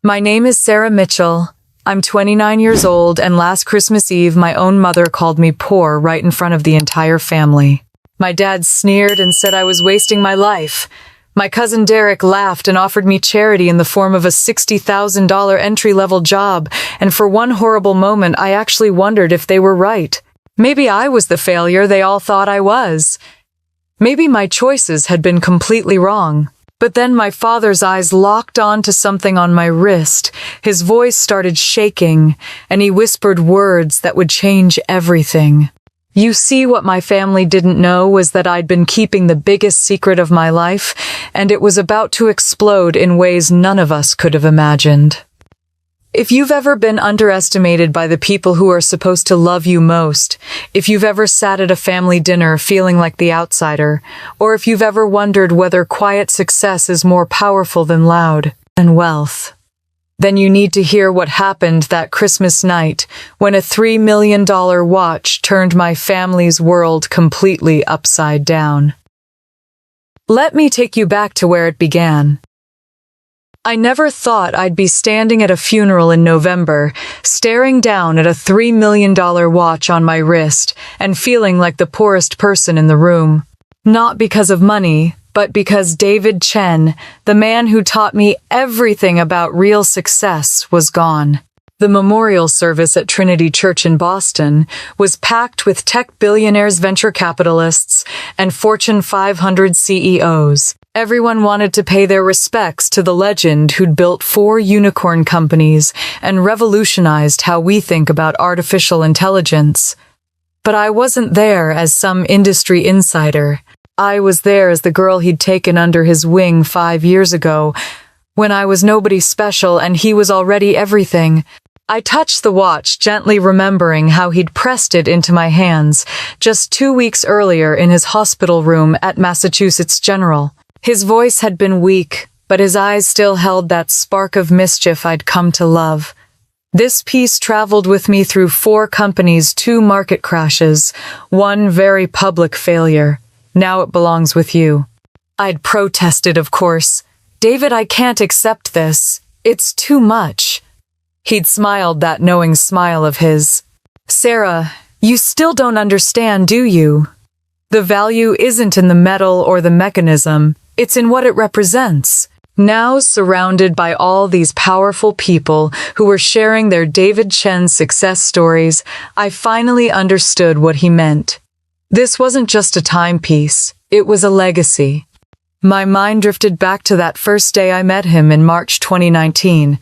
My name is Sarah Mitchell. I'm 29 years old, and last Christmas Eve, my own mother called me poor right in front of the entire family. My dad sneered and said I was wasting my life. My cousin Derek laughed and offered me charity in the form of a $60,000 entry-level job, and for one horrible moment, I actually wondered if they were right. Maybe I was the failure they all thought I was. Maybe my choices had been completely wrong. But then my father's eyes locked onto something on my wrist. His voice started shaking, and he whispered words that would change everything. You see, what my family didn't know was that I'd been keeping the biggest secret of my life, and it was about to explode in ways none of us could have imagined. If you've ever been underestimated by the people who are supposed to love you most, if you've ever sat at a family dinner feeling like the outsider, or if you've ever wondered whether quiet success is more powerful than loud and wealth, then you need to hear what happened that Christmas night when a $3 million watch turned my family's world completely upside down. Let me take you back to where it began. I never thought I'd be standing at a funeral in November, staring down at a $3 million watch on my wrist and feeling like the poorest person in the room. Not because of money, but because David Chen, the man who taught me everything about real success, was gone. The memorial service at Trinity Church in Boston was packed with tech billionaires, venture capitalists, and Fortune 500 CEOs. Everyone wanted to pay their respects to the legend who'd built 4 unicorn companies and revolutionized how we think about artificial intelligence. But I wasn't there as some industry insider. I was there as the girl he'd taken under his wing 5 years ago, when I was nobody special and he was already everything. I touched the watch, gently remembering how he'd pressed it into my hands just 2 weeks earlier in his hospital room at Massachusetts General. His voice had been weak, but his eyes still held that spark of mischief I'd come to love. This piece traveled with me through 4 companies, 2 market crashes, 1 very public failure. Now it belongs with you. I'd protested, of course. David, I can't accept this. It's too much. He'd smiled that knowing smile of his. Sarah, you still don't understand, do you? The value isn't in the metal or the mechanism. It's in what it represents. Now, surrounded by all these powerful people who were sharing their David Chen success stories, I finally understood what he meant. This wasn't just a timepiece, it was a legacy. My mind drifted back to that first day I met him in March 2019.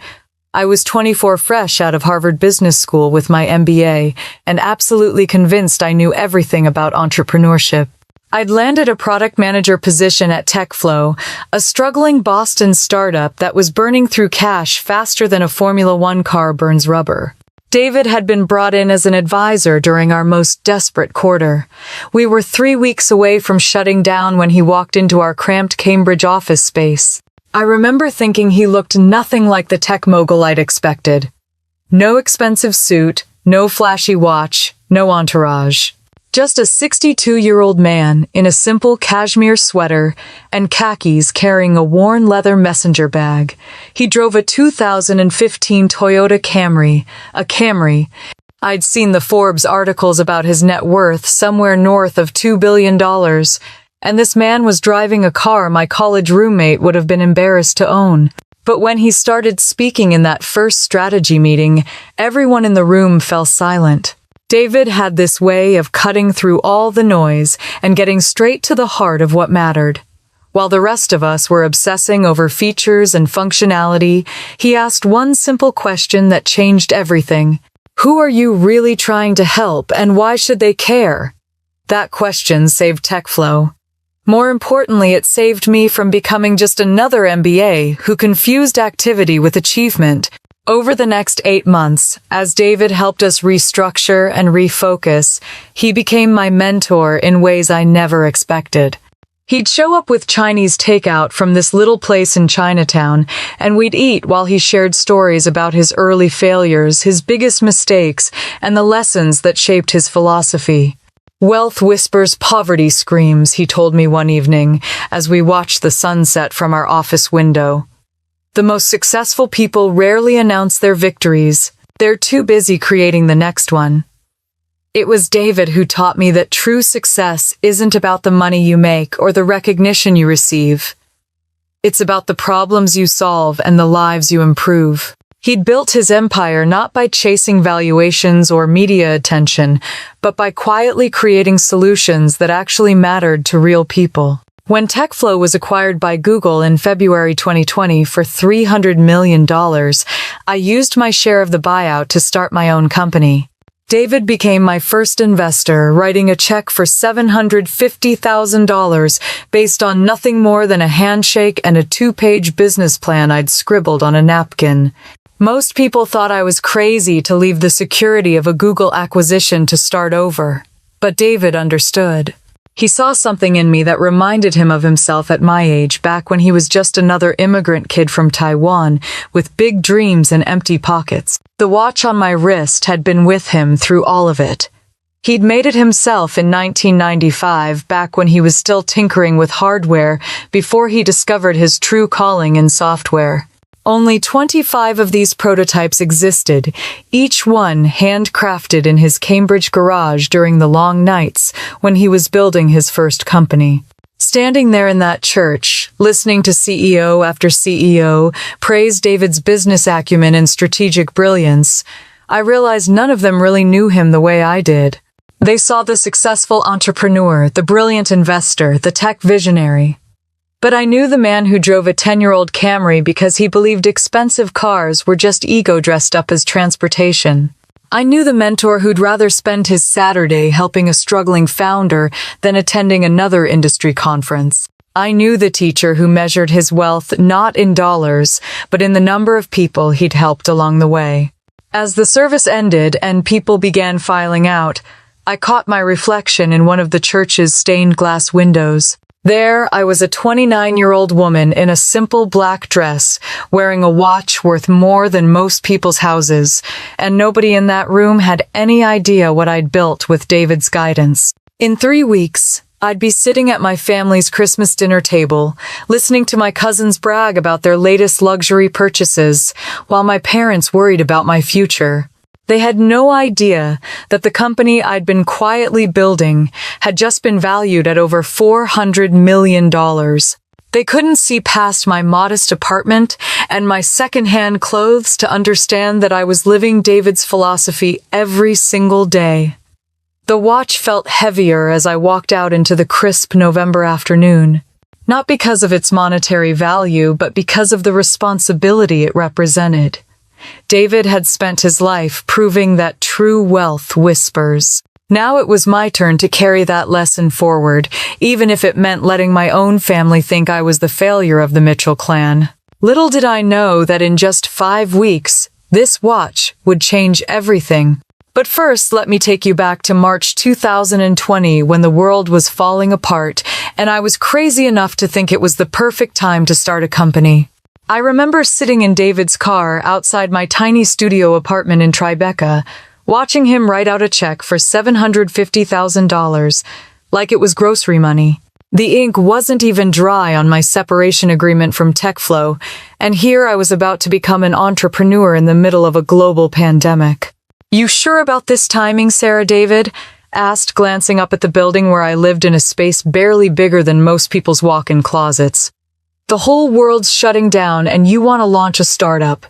I was 24, fresh out of Harvard Business School with my MBA, and absolutely convinced I knew everything about entrepreneurship. I'd landed a product manager position at TechFlow, a struggling Boston startup that was burning through cash faster than a Formula One car burns rubber. David had been brought in as an advisor during our most desperate quarter. We were 3 weeks away from shutting down when he walked into our cramped Cambridge office space. I remember thinking he looked nothing like the tech mogul I'd expected. No expensive suit, no flashy watch, no entourage. Just a 62-year-old man in a simple cashmere sweater and khakis carrying a worn leather messenger bag. He drove a 2015 Toyota Camry, a Camry. I'd seen the Forbes articles about his net worth somewhere north of $2 billion, and this man was driving a car my college roommate would have been embarrassed to own. But when he started speaking in that first strategy meeting, everyone in the room fell silent. David had this way of cutting through all the noise and getting straight to the heart of what mattered. While the rest of us were obsessing over features and functionality, he asked one simple question that changed everything. Who are you really trying to help, and why should they care? That question saved TechFlow. More importantly, it saved me from becoming just another MBA who confused activity with achievement. Over the next 8 months, as David helped us restructure and refocus, he became my mentor in ways I never expected. He'd show up with Chinese takeout from this little place in Chinatown, and we'd eat while he shared stories about his early failures, his biggest mistakes, and the lessons that shaped his philosophy. Wealth whispers, poverty screams, he told me one evening as we watched the sunset from our office window. The most successful people rarely announce their victories. They're too busy creating the next one. It was David who taught me that true success isn't about the money you make or the recognition you receive. It's about the problems you solve and the lives you improve. He'd built his empire not by chasing valuations or media attention, but by quietly creating solutions that actually mattered to real people. When TechFlow was acquired by Google in February 2020 for $300 million, I used my share of the buyout to start my own company. David became my first investor, writing a check for $750,000 based on nothing more than a handshake and a 2-page business plan I'd scribbled on a napkin. Most people thought I was crazy to leave the security of a Google acquisition to start over. But David understood. He saw something in me that reminded him of himself at my age, back when he was just another immigrant kid from Taiwan with big dreams and empty pockets. The watch on my wrist had been with him through all of it. He'd made it himself in 1995, back when he was still tinkering with hardware before he discovered his true calling in software. Only 25 of these prototypes existed, each one handcrafted in his Cambridge garage during the long nights when he was building his first company. Standing there in that church, listening to CEO after CEO praise David's business acumen and strategic brilliance, I realized none of them really knew him the way I did. They saw the successful entrepreneur, the brilliant investor, the tech visionary. But I knew the man who drove a 10-year-old Camry because he believed expensive cars were just ego dressed up as transportation. I knew the mentor who'd rather spend his Saturday helping a struggling founder than attending another industry conference. I knew the teacher who measured his wealth not in dollars, but in the number of people he'd helped along the way. As the service ended and people began filing out, I caught my reflection in one of the church's stained glass windows. There, I was a 29-year-old woman in a simple black dress, wearing a watch worth more than most people's houses, and nobody in that room had any idea what I'd built with David's guidance. In 3 weeks, I'd be sitting at my family's Christmas dinner table, listening to my cousins brag about their latest luxury purchases, while my parents worried about my future. They had no idea that the company I'd been quietly building had just been valued at over $400 million. They couldn't see past my modest apartment and my second-hand clothes to understand that I was living David's philosophy every single day. The watch felt heavier as I walked out into the crisp November afternoon, not because of its monetary value, but because of the responsibility it represented. David had spent his life proving that true wealth whispers. Now it was my turn to carry that lesson forward, even if it meant letting my own family think I was the failure of the Mitchell clan. Little did I know that in just 5 weeks, this watch would change everything. But first, let me take you back to March 2020, when the world was falling apart, and I was crazy enough to think it was the perfect time to start a company. I remember sitting in David's car outside my tiny studio apartment in Tribeca, watching him write out a check for $750,000, like it was grocery money. The ink wasn't even dry on my separation agreement from TechFlow, and here I was about to become an entrepreneur in the middle of a global pandemic. "You sure about this timing, Sarah?" David asked, glancing up at the building where I lived in a space barely bigger than most people's walk-in closets. "The whole world's shutting down and you want to launch a startup."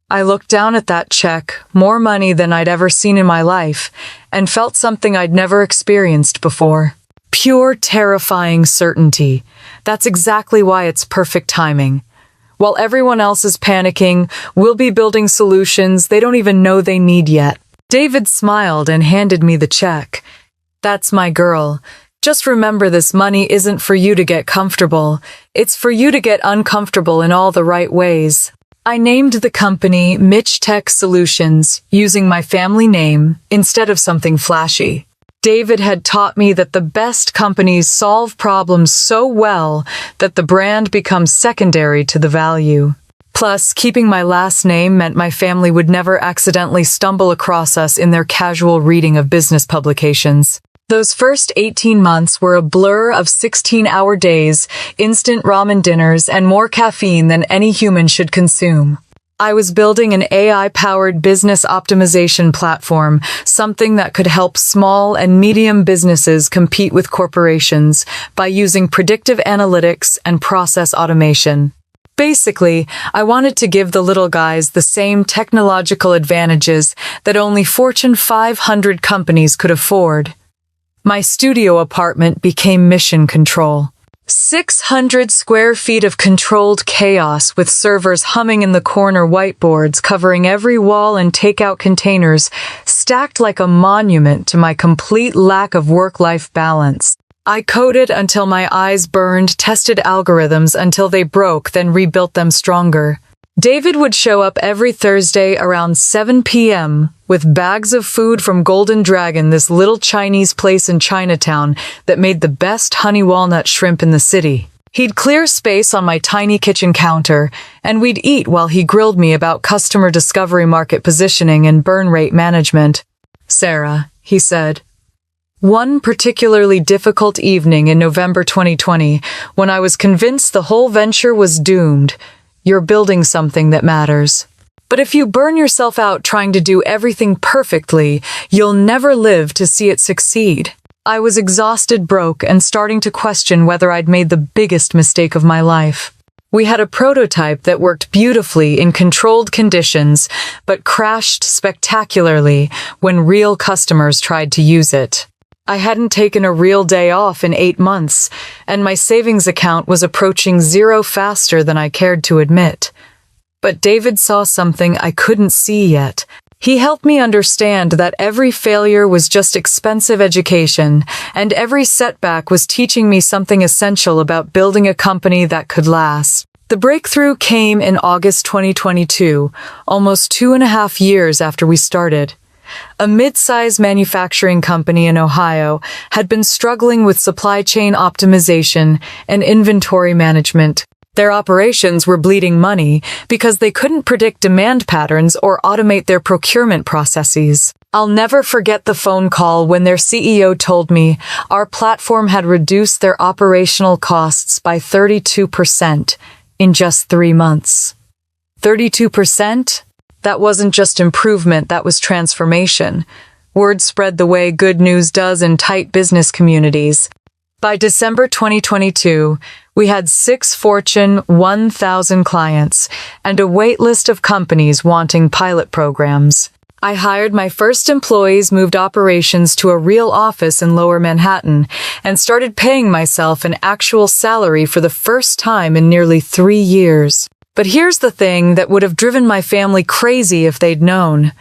I looked down at that check, more money than I'd ever seen in my life, and felt something I'd never experienced before. Pure, terrifying certainty. That's exactly why it's perfect timing. While everyone else is panicking, we'll be building solutions they don't even know they need yet. David smiled and handed me the check. "That's my girl. Just remember, this money isn't for you to get comfortable. It's for you to get uncomfortable in all the right ways." I named the company Mitch Tech Solutions, using my family name instead of something flashy. David had taught me that the best companies solve problems so well that the brand becomes secondary to the value. Plus, keeping my last name meant my family would never accidentally stumble across us in their casual reading of business publications. Those first 18 months were a blur of 16-hour days, instant ramen dinners, and more caffeine than any human should consume. I was building an AI-powered business optimization platform, something that could help small and medium businesses compete with corporations by using predictive analytics and process automation. Basically, I wanted to give the little guys the same technological advantages that only Fortune 500 companies could afford. My studio apartment became mission control. 600 square feet of controlled chaos with servers humming in the corner, whiteboards covering every wall, and takeout containers stacked like a monument to my complete lack of work-life balance. I coded until my eyes burned, tested algorithms until they broke, then rebuilt them stronger. David would show up every Thursday around 7 p.m. with bags of food from Golden Dragon, this little Chinese place in Chinatown that made the best honey walnut shrimp in the city. He'd clear space on my tiny kitchen counter, and we'd eat while he grilled me about customer discovery, market positioning, and burn rate management. "Sarah," he said. One particularly difficult evening in November 2020, when I was convinced the whole venture was doomed, "You're building something that matters. But if you burn yourself out trying to do everything perfectly, you'll never live to see it succeed." I was exhausted, broke, and starting to question whether I'd made the biggest mistake of my life. We had a prototype that worked beautifully in controlled conditions, but crashed spectacularly when real customers tried to use it. I hadn't taken a real day off in 8 months, and my savings account was approaching zero faster than I cared to admit. But David saw something I couldn't see yet. He helped me understand that every failure was just expensive education, and every setback was teaching me something essential about building a company that could last. The breakthrough came in August 2022, almost 2.5 years after we started. A mid-size manufacturing company in Ohio had been struggling with supply chain optimization and inventory management. Their operations were bleeding money because they couldn't predict demand patterns or automate their procurement processes. I'll never forget the phone call when their CEO told me our platform had reduced their operational costs by 32% in just 3 months. 32%? That wasn't just improvement, that was transformation. Word spread the way good news does in tight business communities. By December 2022, we had 6 Fortune 1000 clients and a wait list of companies wanting pilot programs. I hired my first employees, moved operations to a real office in Lower Manhattan, and started paying myself an actual salary for the first time in nearly 3 years. But here's the thing that would have driven my family crazy if they'd known.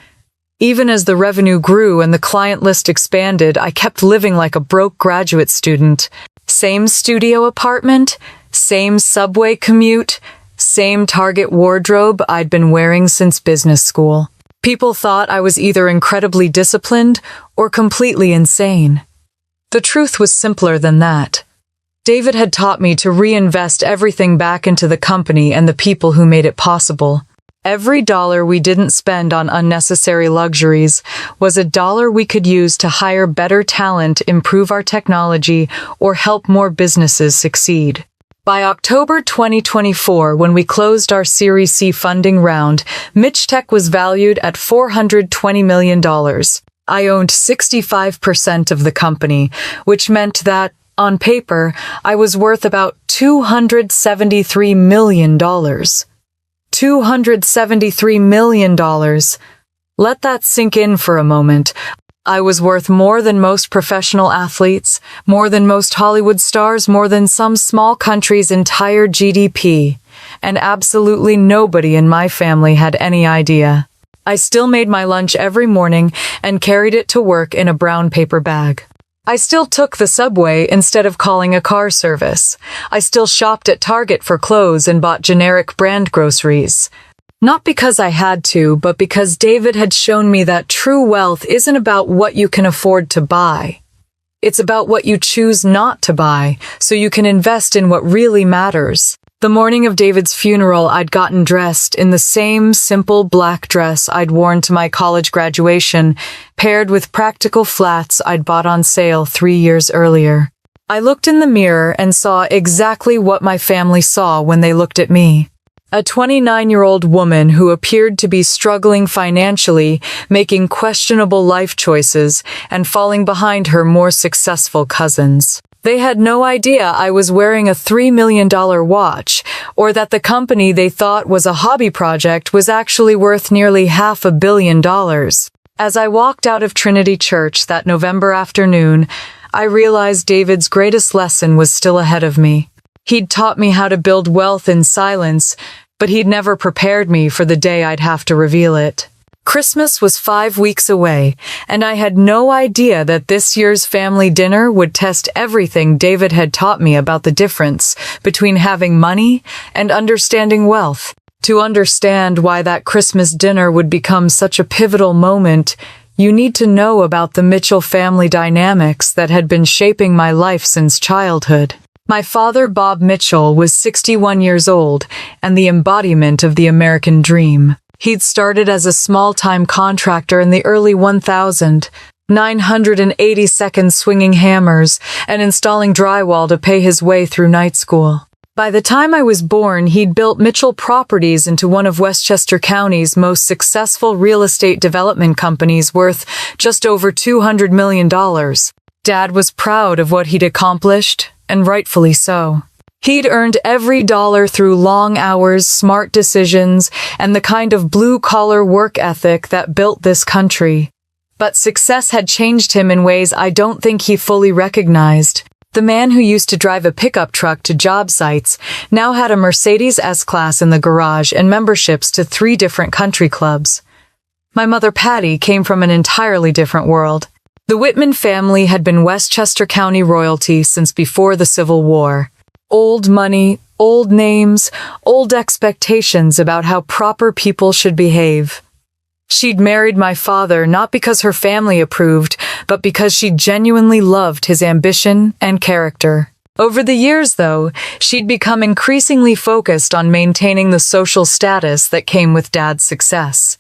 Even as the revenue grew and the client list expanded, I kept living like a broke graduate student. Same studio apartment, same subway commute, same Target wardrobe I'd been wearing since business school. People thought I was either incredibly disciplined or completely insane. The truth was simpler than that. David had taught me to reinvest everything back into the company and the people who made it possible. Every dollar we didn't spend on unnecessary luxuries was a dollar we could use to hire better talent, improve our technology, or help more businesses succeed. By October 2024, when we closed our Series C funding round, MitchTech was valued at $420 million. I owned 65% of the company, which meant that, on paper, I was worth about $273 million. $273 million. Let that sink in for a moment. I was worth more than most professional athletes, more than most Hollywood stars, more than some small country's entire GDP, and absolutely nobody in my family had any idea. I still made my lunch every morning and carried it to work in a brown paper bag. I still took the subway instead of calling a car service. I still shopped at Target for clothes and bought generic brand groceries. Not because I had to, but because David had shown me that true wealth isn't about what you can afford to buy. It's about what you choose not to buy, so you can invest in what really matters. The morning of David's funeral, I'd gotten dressed in the same simple black dress I'd worn to my college graduation, paired with practical flats I'd bought on sale 3 years earlier. I looked in the mirror and saw exactly what my family saw when they looked at me. A 29-year-old woman who appeared to be struggling financially, making questionable life choices, and falling behind her more successful cousins. They had no idea I was wearing a $3 million watch, or that the company they thought was a hobby project was actually worth nearly $500 million. As I walked out of Trinity Church that November afternoon, I realized David's greatest lesson was still ahead of me. He'd taught me how to build wealth in silence, but he'd never prepared me for the day I'd have to reveal it. Christmas was 5 weeks away, and I had no idea that this year's family dinner would test everything David had taught me about the difference between having money and understanding wealth. To understand why that Christmas dinner would become such a pivotal moment, you need to know about the Mitchell family dynamics that had been shaping my life since childhood. My father, Bob Mitchell, was 61 years old and the embodiment of the American dream. He'd started as a small-time contractor in the early 982nd swinging hammers and installing drywall to pay his way through night school. By the time I was born, he'd built Mitchell Properties into one of Westchester County's most successful real estate development companies worth just over $200 million. Dad was proud of what he'd accomplished, and rightfully so. He'd earned every dollar through long hours, smart decisions, and the kind of blue-collar work ethic that built this country. But success had changed him in ways I don't think he fully recognized. The man who used to drive a pickup truck to job sites now had a Mercedes S-Class in the garage and memberships to 3 different country clubs. My mother, Patty, came from an entirely different world. The Whitman family had been Westchester County royalty since before the Civil War. Old money, old names, old expectations about how proper people should behave. She'd married my father not because her family approved, but because she genuinely loved his ambition and character. Over the years, though, she'd become increasingly focused on maintaining the social status that came with Dad's success.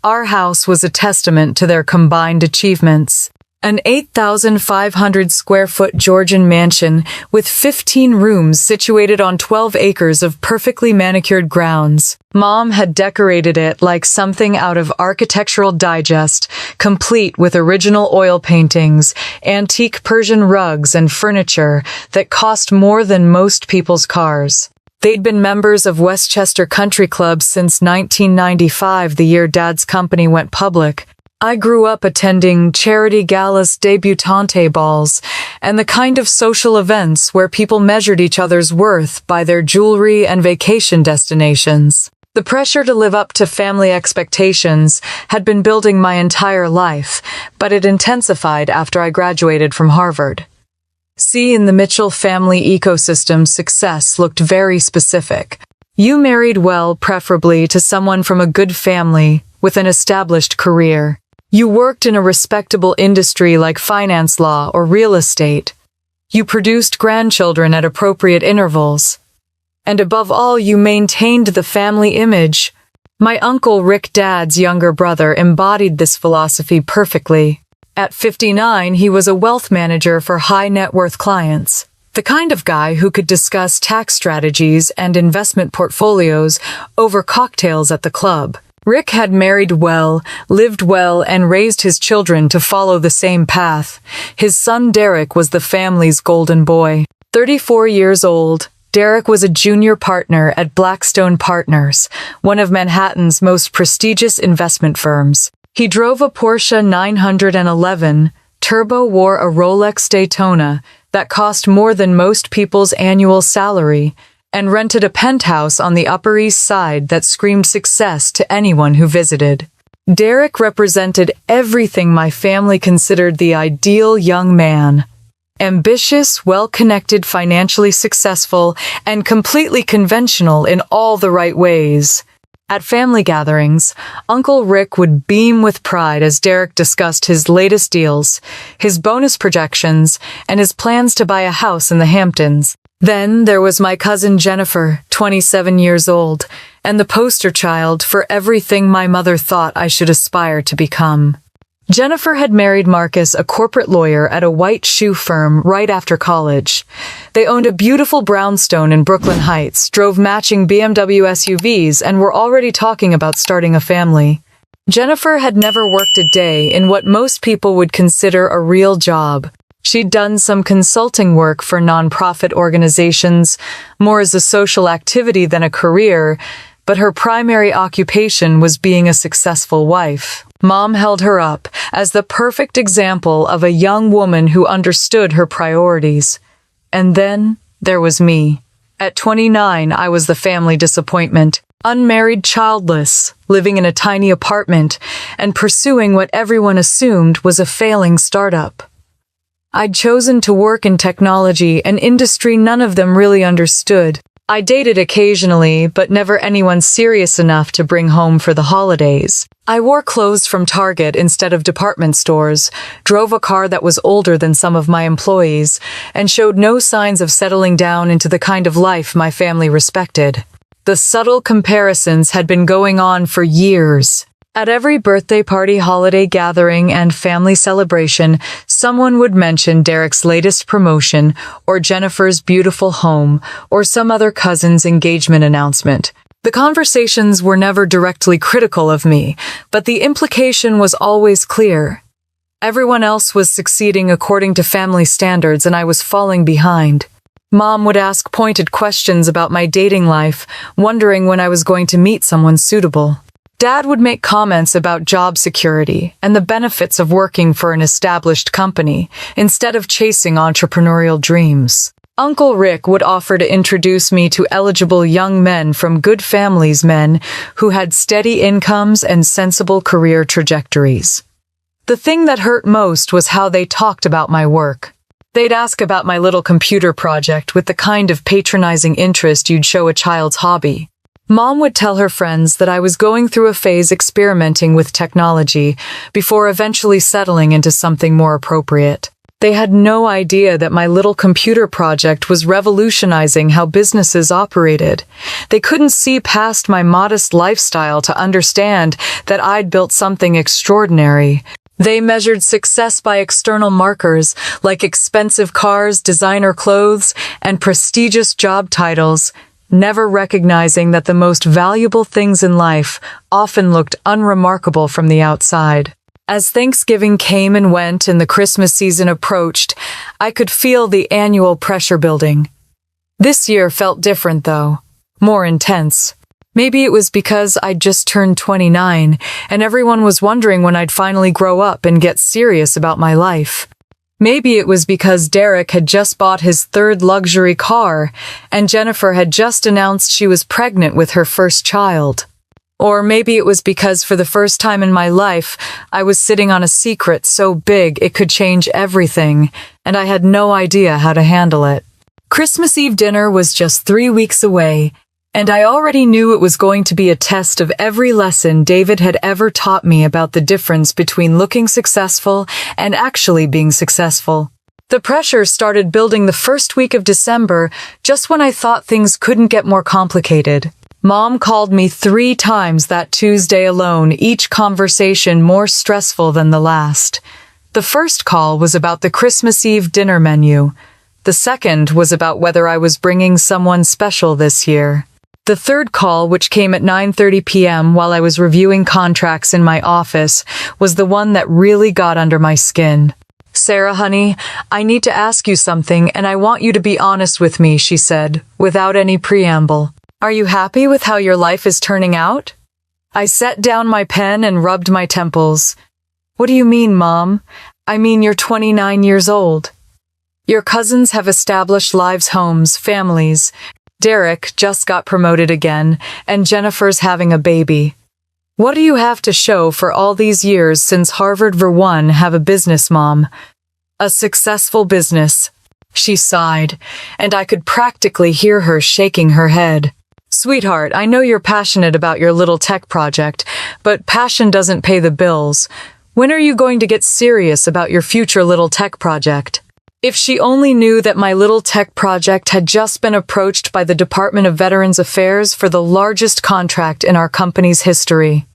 Our house was a testament to their combined achievements. An 8,500-square-foot Georgian mansion with 15 rooms situated on 12 acres of perfectly manicured grounds. Mom had decorated it like something out of Architectural Digest, complete with original oil paintings, antique Persian rugs, and furniture that cost more than most people's cars. They'd been members of Westchester Country Club since 1995, the year Dad's company went public. I grew up attending charity galas, debutante balls, and the kind of social events where people measured each other's worth by their jewelry and vacation destinations. The pressure to live up to family expectations had been building my entire life, but it intensified after I graduated from Harvard. See, in the Mitchell family ecosystem, success looked very specific. You married well, preferably to someone from a good family with an established career. You worked in a respectable industry like finance law or real estate. You produced grandchildren at appropriate intervals. And above all, you maintained the family image. My uncle Rick, Dad's younger brother, embodied this philosophy perfectly. At 59, he was a wealth manager for high-net-worth clients. The kind of guy who could discuss tax strategies and investment portfolios over cocktails at the club. Rick had married well, lived well, and raised his children to follow the same path. His son Derek was the family's golden boy. 34 years old, Derek was a junior partner at Blackstone Partners, one of Manhattan's most prestigious investment firms. He drove a Porsche 911, Turbo wore a Rolex Daytona that cost more than most people's annual salary, and rented a penthouse on the Upper East Side that screamed success to anyone who visited. Derek represented everything my family considered the ideal young man. Ambitious, well-connected, financially successful, and completely conventional in all the right ways. At family gatherings, Uncle Rick would beam with pride as Derek discussed his latest deals, his bonus projections, and his plans to buy a house in the Hamptons. Then there was my cousin Jennifer, 27 years old, and the poster child for everything my mother thought I should aspire to become. Jennifer had married Marcus, a corporate lawyer at a white shoe firm, right after college. They owned a beautiful brownstone in Brooklyn Heights, drove matching BMW SUVs, and were already talking about starting a family. Jennifer had never worked a day in what most people would consider a real job. She'd done some consulting work for nonprofit organizations, more as a social activity than a career, but her primary occupation was being a successful wife. Mom held her up as the perfect example of a young woman who understood her priorities. And then there was me. At 29, I was the family disappointment. Unmarried, childless, living in a tiny apartment, and pursuing what everyone assumed was a failing startup. I'd chosen to work in technology, an industry none of them really understood. I dated occasionally, but never anyone serious enough to bring home for the holidays. I wore clothes from Target instead of department stores, drove a car that was older than some of my employees, and showed no signs of settling down into the kind of life my family respected. The subtle comparisons had been going on for years. At every birthday party, holiday gathering, and family celebration, someone would mention Derek's latest promotion, or Jennifer's beautiful home, or some other cousin's engagement announcement. The conversations were never directly critical of me, but the implication was always clear. Everyone else was succeeding according to family standards, and I was falling behind. Mom would ask pointed questions about my dating life, wondering when I was going to meet someone suitable. Dad would make comments about job security and the benefits of working for an established company instead of chasing entrepreneurial dreams. Uncle Rick would offer to introduce me to eligible young men from good families, men who had steady incomes and sensible career trajectories. The thing that hurt most was how they talked about my work. They'd ask about my little computer project with the kind of patronizing interest you'd show a child's hobby. Mom would tell her friends that I was going through a phase experimenting with technology before eventually settling into something more appropriate. They had no idea that my little computer project was revolutionizing how businesses operated. They couldn't see past my modest lifestyle to understand that I'd built something extraordinary. They measured success by external markers like expensive cars, designer clothes, and prestigious job titles, never recognizing that the most valuable things in life often looked unremarkable from the outside. As Thanksgiving came and went and the Christmas season approached, I could feel the annual pressure building. This year felt different, though, more intense. Maybe it was because I'd just turned 29, and everyone was wondering when I'd finally grow up and get serious about my life. Maybe it was because Derek had just bought his third luxury car, and Jennifer had just announced she was pregnant with her first child. Or maybe it was because for the first time in my life, I was sitting on a secret so big it could change everything, and I had no idea how to handle it. Christmas Eve dinner was just 3 weeks away, and I already knew it was going to be a test of every lesson David had ever taught me about the difference between looking successful and actually being successful. The pressure started building the first week of December, just when I thought things couldn't get more complicated. Mom called me 3 times that Tuesday alone, each conversation more stressful than the last. The first call was about the Christmas Eve dinner menu. The second was about whether I was bringing someone special this year. The third call, which came at 9:30 p.m. while I was reviewing contracts in my office, was the one that really got under my skin. "Sarah, honey, I need to ask you something, and I want you to be honest with me," she said, without any preamble. "Are you happy with how your life is turning out?" I set down my pen and rubbed my temples. "What do you mean, Mom? I mean, you're 29 years old. Your cousins have established lives, homes, families. Derek just got promoted again, and Jennifer's having a baby. What do you have to show for all these years since Harvard? For one, have a business, Mom. A successful business." She sighed, and I could practically hear her shaking her head. "Sweetheart, I know you're passionate about your little tech project, but passion doesn't pay the bills. When are you going to get serious about your future little tech project?" If she only knew that my little tech project had just been approached by the Department of Veterans Affairs for the largest contract in our company's history.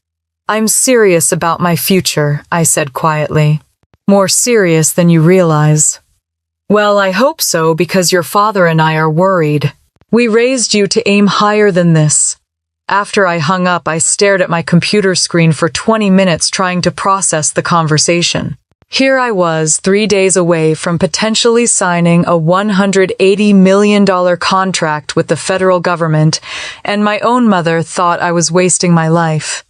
I'm serious about my future, I said quietly. More serious than you realize. Well, I hope so, because your father and I are worried. We raised you to aim higher than this. After I hung up, I stared at my computer screen for 20 minutes trying to process the conversation. Here I was, 3 days away from potentially signing a $180 million contract with the federal government, and my own mother thought I was wasting my life.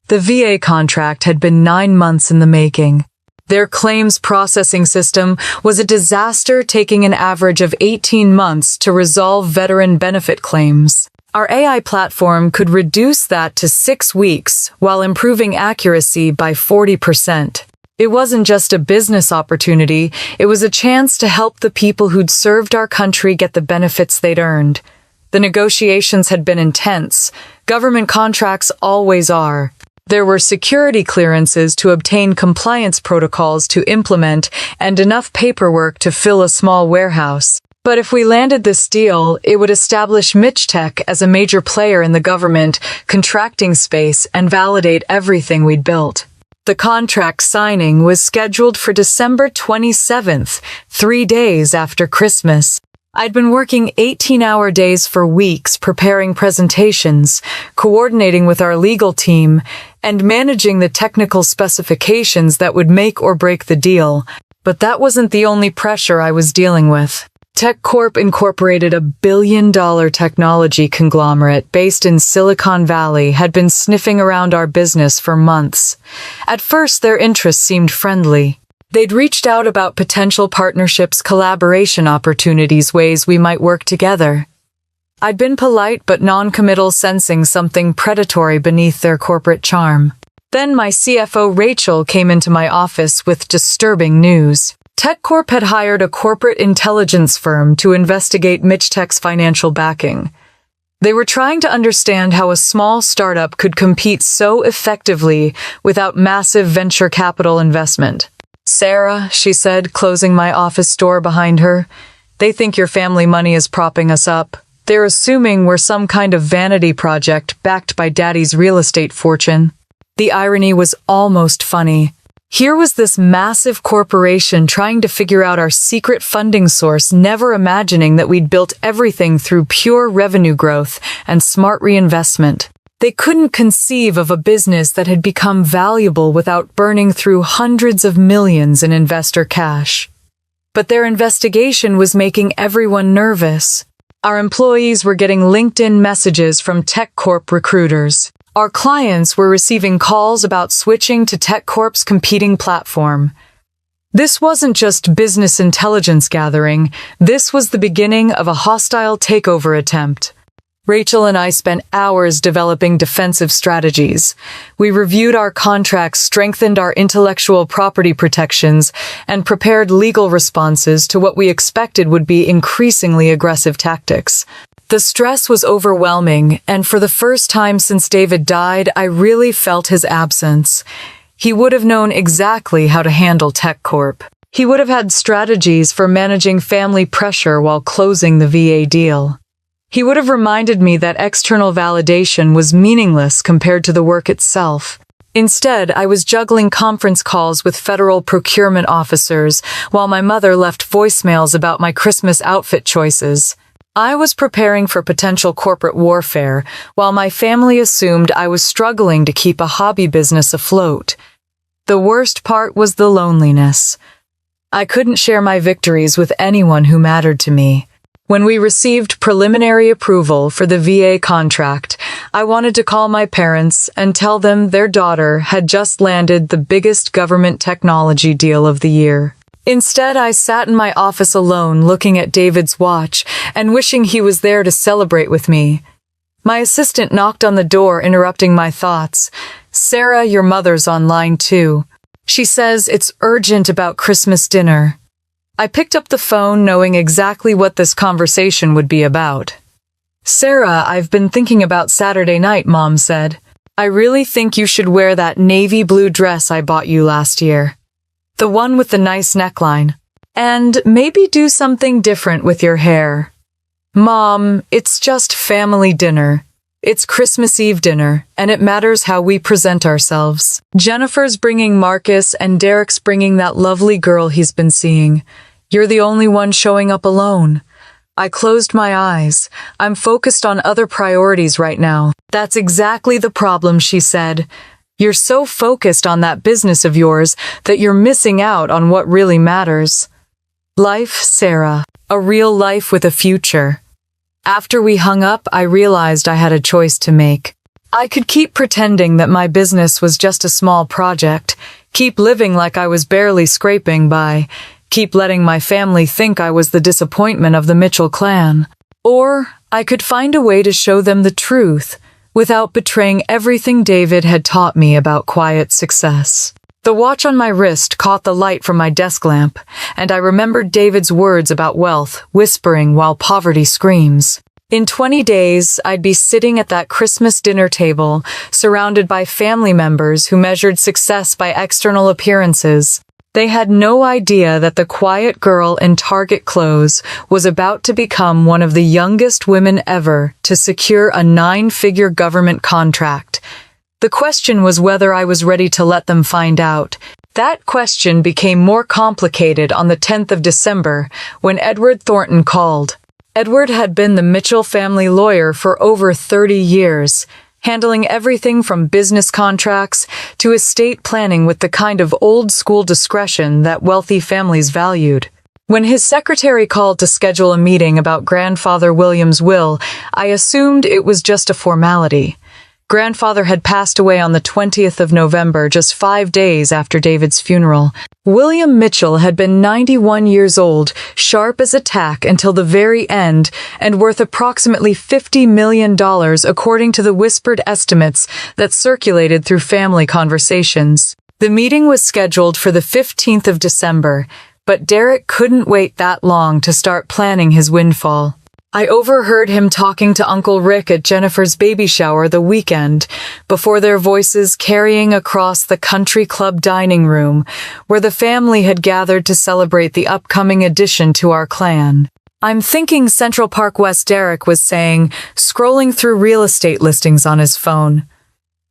The VA contract had been 9 months in the making. Their claims processing system was a disaster, taking an average of 18 months to resolve veteran benefit claims. Our AI platform could reduce that to 6 weeks while improving accuracy by 40%. It wasn't just a business opportunity, it was a chance to help the people who'd served our country get the benefits they'd earned. The negotiations had been intense. Government contracts always are. There were security clearances to obtain, compliance protocols to implement, and enough paperwork to fill a small warehouse. But if we landed this deal, it would establish MitchTech as a major player in the government contracting space and validate everything we'd built. The contract signing was scheduled for December 27th, 3 days after Christmas. I'd been working 18-hour days for weeks preparing presentations, coordinating with our legal team, and managing the technical specifications that would make or break the deal. But that wasn't the only pressure I was dealing with. TechCorp Incorporated, a billion-dollar technology conglomerate based in Silicon Valley, had been sniffing around our business for months. At first, their interests seemed friendly. They'd reached out about potential partnerships, collaboration opportunities, ways we might work together. I'd been polite but non-committal, sensing something predatory beneath their corporate charm. Then my CFO, Rachel, came into my office with disturbing news. TechCorp had hired a corporate intelligence firm to investigate MitchTech's financial backing. They were trying to understand how a small startup could compete so effectively without massive venture capital investment. "Sarah," she said, closing my office door behind her, "they think your family money is propping us up. They're assuming we're some kind of vanity project backed by Daddy's real estate fortune." The irony was almost funny. Here was this massive corporation trying to figure out our secret funding source, never imagining that we'd built everything through pure revenue growth and smart reinvestment. They couldn't conceive of a business that had become valuable without burning through hundreds of millions in investor cash. But their investigation was making everyone nervous. Our employees were getting LinkedIn messages from TechCorp recruiters. Our clients were receiving calls about switching to TechCorp's competing platform. This wasn't just business intelligence gathering, this was the beginning of a hostile takeover attempt. Rachel and I spent hours developing defensive strategies. We reviewed our contracts, strengthened our intellectual property protections, and prepared legal responses to what we expected would be increasingly aggressive tactics. The stress was overwhelming, and for the first time since David died, I really felt his absence. He would have known exactly how to handle TechCorp. He would have had strategies for managing family pressure while closing the VA deal. He would have reminded me that external validation was meaningless compared to the work itself. Instead, I was juggling conference calls with federal procurement officers while my mother left voicemails about my Christmas outfit choices. I was preparing for potential corporate warfare, while my family assumed I was struggling to keep a hobby business afloat. The worst part was the loneliness. I couldn't share my victories with anyone who mattered to me. When we received preliminary approval for the VA contract, I wanted to call my parents and tell them their daughter had just landed the biggest government technology deal of the year. Instead, I sat in my office alone, looking at David's watch and wishing he was there to celebrate with me. My assistant knocked on the door, interrupting my thoughts. "Sarah, your mother's online too. She says it's urgent about Christmas dinner." I picked up the phone, knowing exactly what this conversation would be about. "Sarah, I've been thinking about Saturday night," Mom said. "I really think you should wear that navy blue dress I bought you last year. The one with the nice neckline." And maybe do something different with your hair. Mom, it's just family dinner. It's Christmas Eve dinner, and it matters how we present ourselves. Jennifer's bringing Marcus, and Derek's bringing that lovely girl he's been seeing. You're the only one showing up alone. I closed my eyes. I'm focused on other priorities right now. That's exactly the problem, she said. You're so focused on that business of yours that you're missing out on what really matters. Life, Sarah. A real life with a future. After we hung up, I realized I had a choice to make. I could keep pretending that my business was just a small project, keep living like I was barely scraping by, keep letting my family think I was the disappointment of the Mitchell clan. Or I could find a way to show them the truth, without betraying everything David had taught me about quiet success. The watch on my wrist caught the light from my desk lamp, and I remembered David's words about wealth, whispering while poverty screams. In 20 days, I'd be sitting at that Christmas dinner table, surrounded by family members who measured success by external appearances. They had no idea that the quiet girl in Target clothes was about to become one of the youngest women ever to secure a 9-figure government contract. The question was whether I was ready to let them find out. That question became more complicated on the 10th of December when Edward Thornton called. Edward had been the Mitchell family lawyer for over 30 years, handling everything from business contracts to estate planning with the kind of old-school discretion that wealthy families valued. When his secretary called to schedule a meeting about Grandfather William's will, I assumed it was just a formality. Grandfather had passed away on the 20th of November, just 5 days after David's funeral. William Mitchell had been 91 years old, sharp as a tack until the very end, and worth approximately $50 million according to the whispered estimates that circulated through family conversations. The meeting was scheduled for the 15th of December, but Derek couldn't wait that long to start planning his windfall. I overheard him talking to Uncle Rick at Jennifer's baby shower the weekend, before their voices carrying across the country club dining room, where the family had gathered to celebrate the upcoming addition to our clan. I'm thinking Central Park West, Derek was saying, scrolling through real estate listings on his phone.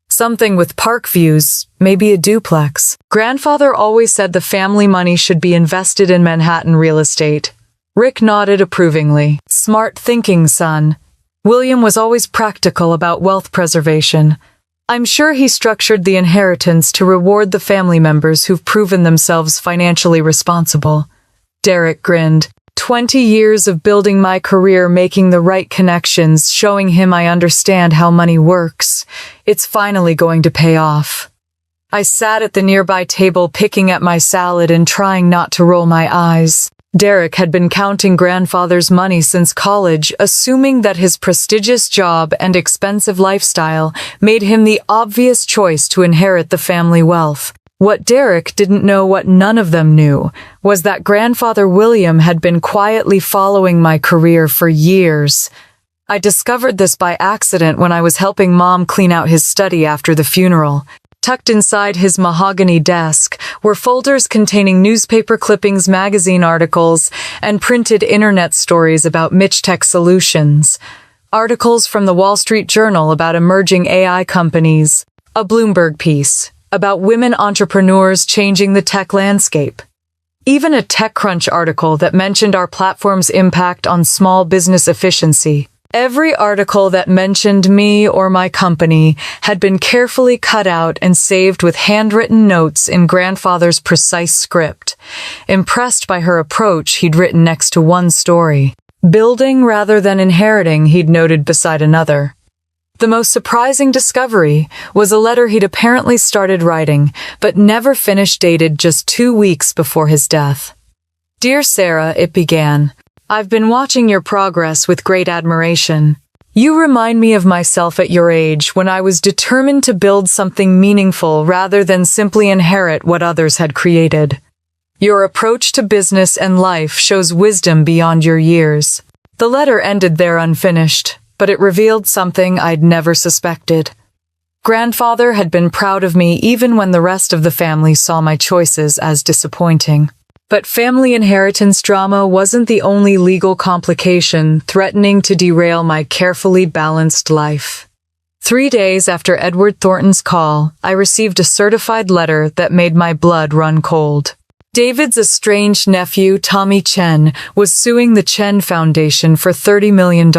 Something with park views, maybe a duplex. Grandfather always said the family money should be invested in Manhattan real estate. Rick nodded approvingly. Smart thinking, son. William was always practical about wealth preservation. I'm sure he structured the inheritance to reward the family members who've proven themselves financially responsible. Derek grinned. 20 years of building my career, making the right connections, showing him I understand how money works. It's finally going to pay off. I sat at the nearby table picking at my salad and trying not to roll my eyes. Derek had been counting grandfather's money since college, assuming that his prestigious job and expensive lifestyle made him the obvious choice to inherit the family wealth. What Derek didn't know, what none of them knew, was that Grandfather William had been quietly following my career for years. I discovered this by accident when I was helping Mom clean out his study after the funeral. Tucked inside his mahogany desk were folders containing newspaper clippings, magazine articles, and printed internet stories about Mitch Tech Solutions. Articles from the Wall Street Journal about emerging AI companies. A Bloomberg piece about women entrepreneurs changing the tech landscape. Even a TechCrunch article that mentioned our platform's impact on small business efficiency. Every article that mentioned me or my company had been carefully cut out and saved with handwritten notes in Grandfather's precise script. Impressed by her approach, he'd written next to one story. Building rather than inheriting, he'd noted beside another. The most surprising discovery was a letter he'd apparently started writing, but never finished, dated just 2 weeks before his death. Dear Sarah, it began. I've been watching your progress with great admiration. You remind me of myself at your age, when I was determined to build something meaningful rather than simply inherit what others had created. Your approach to business and life shows wisdom beyond your years. The letter ended there unfinished, but it revealed something I'd never suspected. Grandfather had been proud of me even when the rest of the family saw my choices as disappointing. But family inheritance drama wasn't the only legal complication threatening to derail my carefully balanced life. 3 days after Edward Thornton's call, I received a certified letter that made my blood run cold. David's estranged nephew, Tommy Chen, was suing the Chen Foundation for $30 million.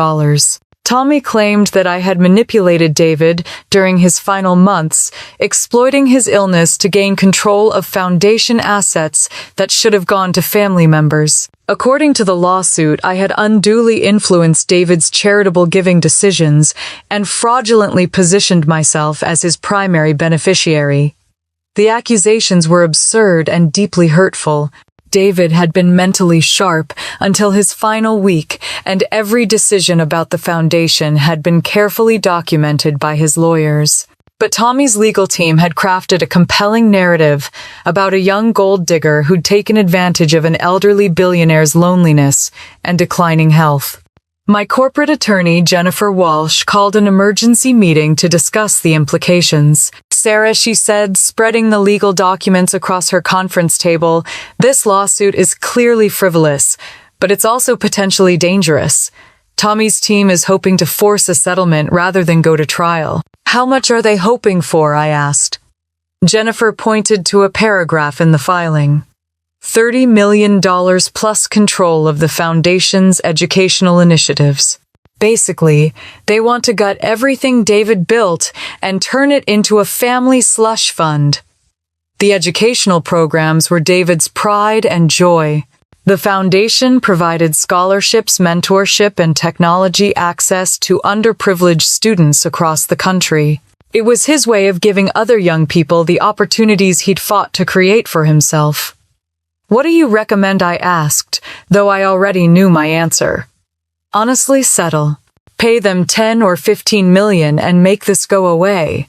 Tommy claimed that I had manipulated David during his final months, exploiting his illness to gain control of foundation assets that should have gone to family members. According to the lawsuit, I had unduly influenced David's charitable giving decisions and fraudulently positioned myself as his primary beneficiary. The accusations were absurd and deeply hurtful. David had been mentally sharp until his final week, and every decision about the foundation had been carefully documented by his lawyers. But Tommy's legal team had crafted a compelling narrative about a young gold digger who'd taken advantage of an elderly billionaire's loneliness and declining health. My corporate attorney, Jennifer Walsh, called an emergency meeting to discuss the implications. "Sarah," she said, spreading the legal documents across her conference table, "this lawsuit is clearly frivolous, but it's also potentially dangerous. Tommy's team is hoping to force a settlement rather than go to trial." "How much are they hoping for?" I asked. Jennifer pointed to a paragraph in the filing. $30 million plus control of the foundation's educational initiatives. Basically, they want to gut everything David built and turn it into a family slush fund. The educational programs were David's pride and joy. The foundation provided scholarships, mentorship, and technology access to underprivileged students across the country. It was his way of giving other young people the opportunities he'd fought to create for himself. "What do you recommend?" I asked, though I already knew my answer. "Honestly, settle. Pay them 10 or 15 million and make this go away.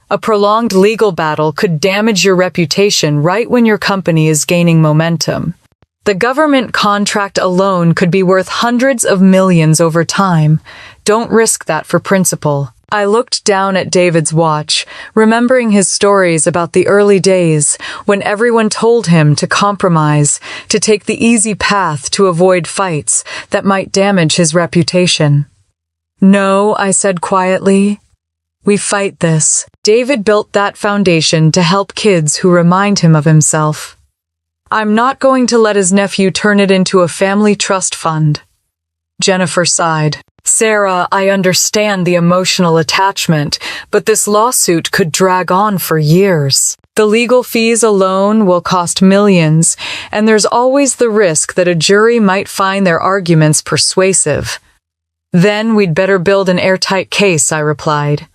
A prolonged legal battle could damage your reputation right when your company is gaining momentum. The government contract alone could be worth hundreds of millions over time. Don't risk that for principle." I looked down at David's watch, remembering his stories about the early days when everyone told him to compromise, to take the easy path to avoid fights that might damage his reputation. "No," I said quietly. "We fight this." David built that foundation to help kids who remind him of himself. I'm not going to let his nephew turn it into a family trust fund. Jennifer sighed. "Sarah, I understand the emotional attachment, but this lawsuit could drag on for years. The legal fees alone will cost millions, and there's always the risk that a jury might find their arguments persuasive." "Then we'd better build an airtight case," I replied.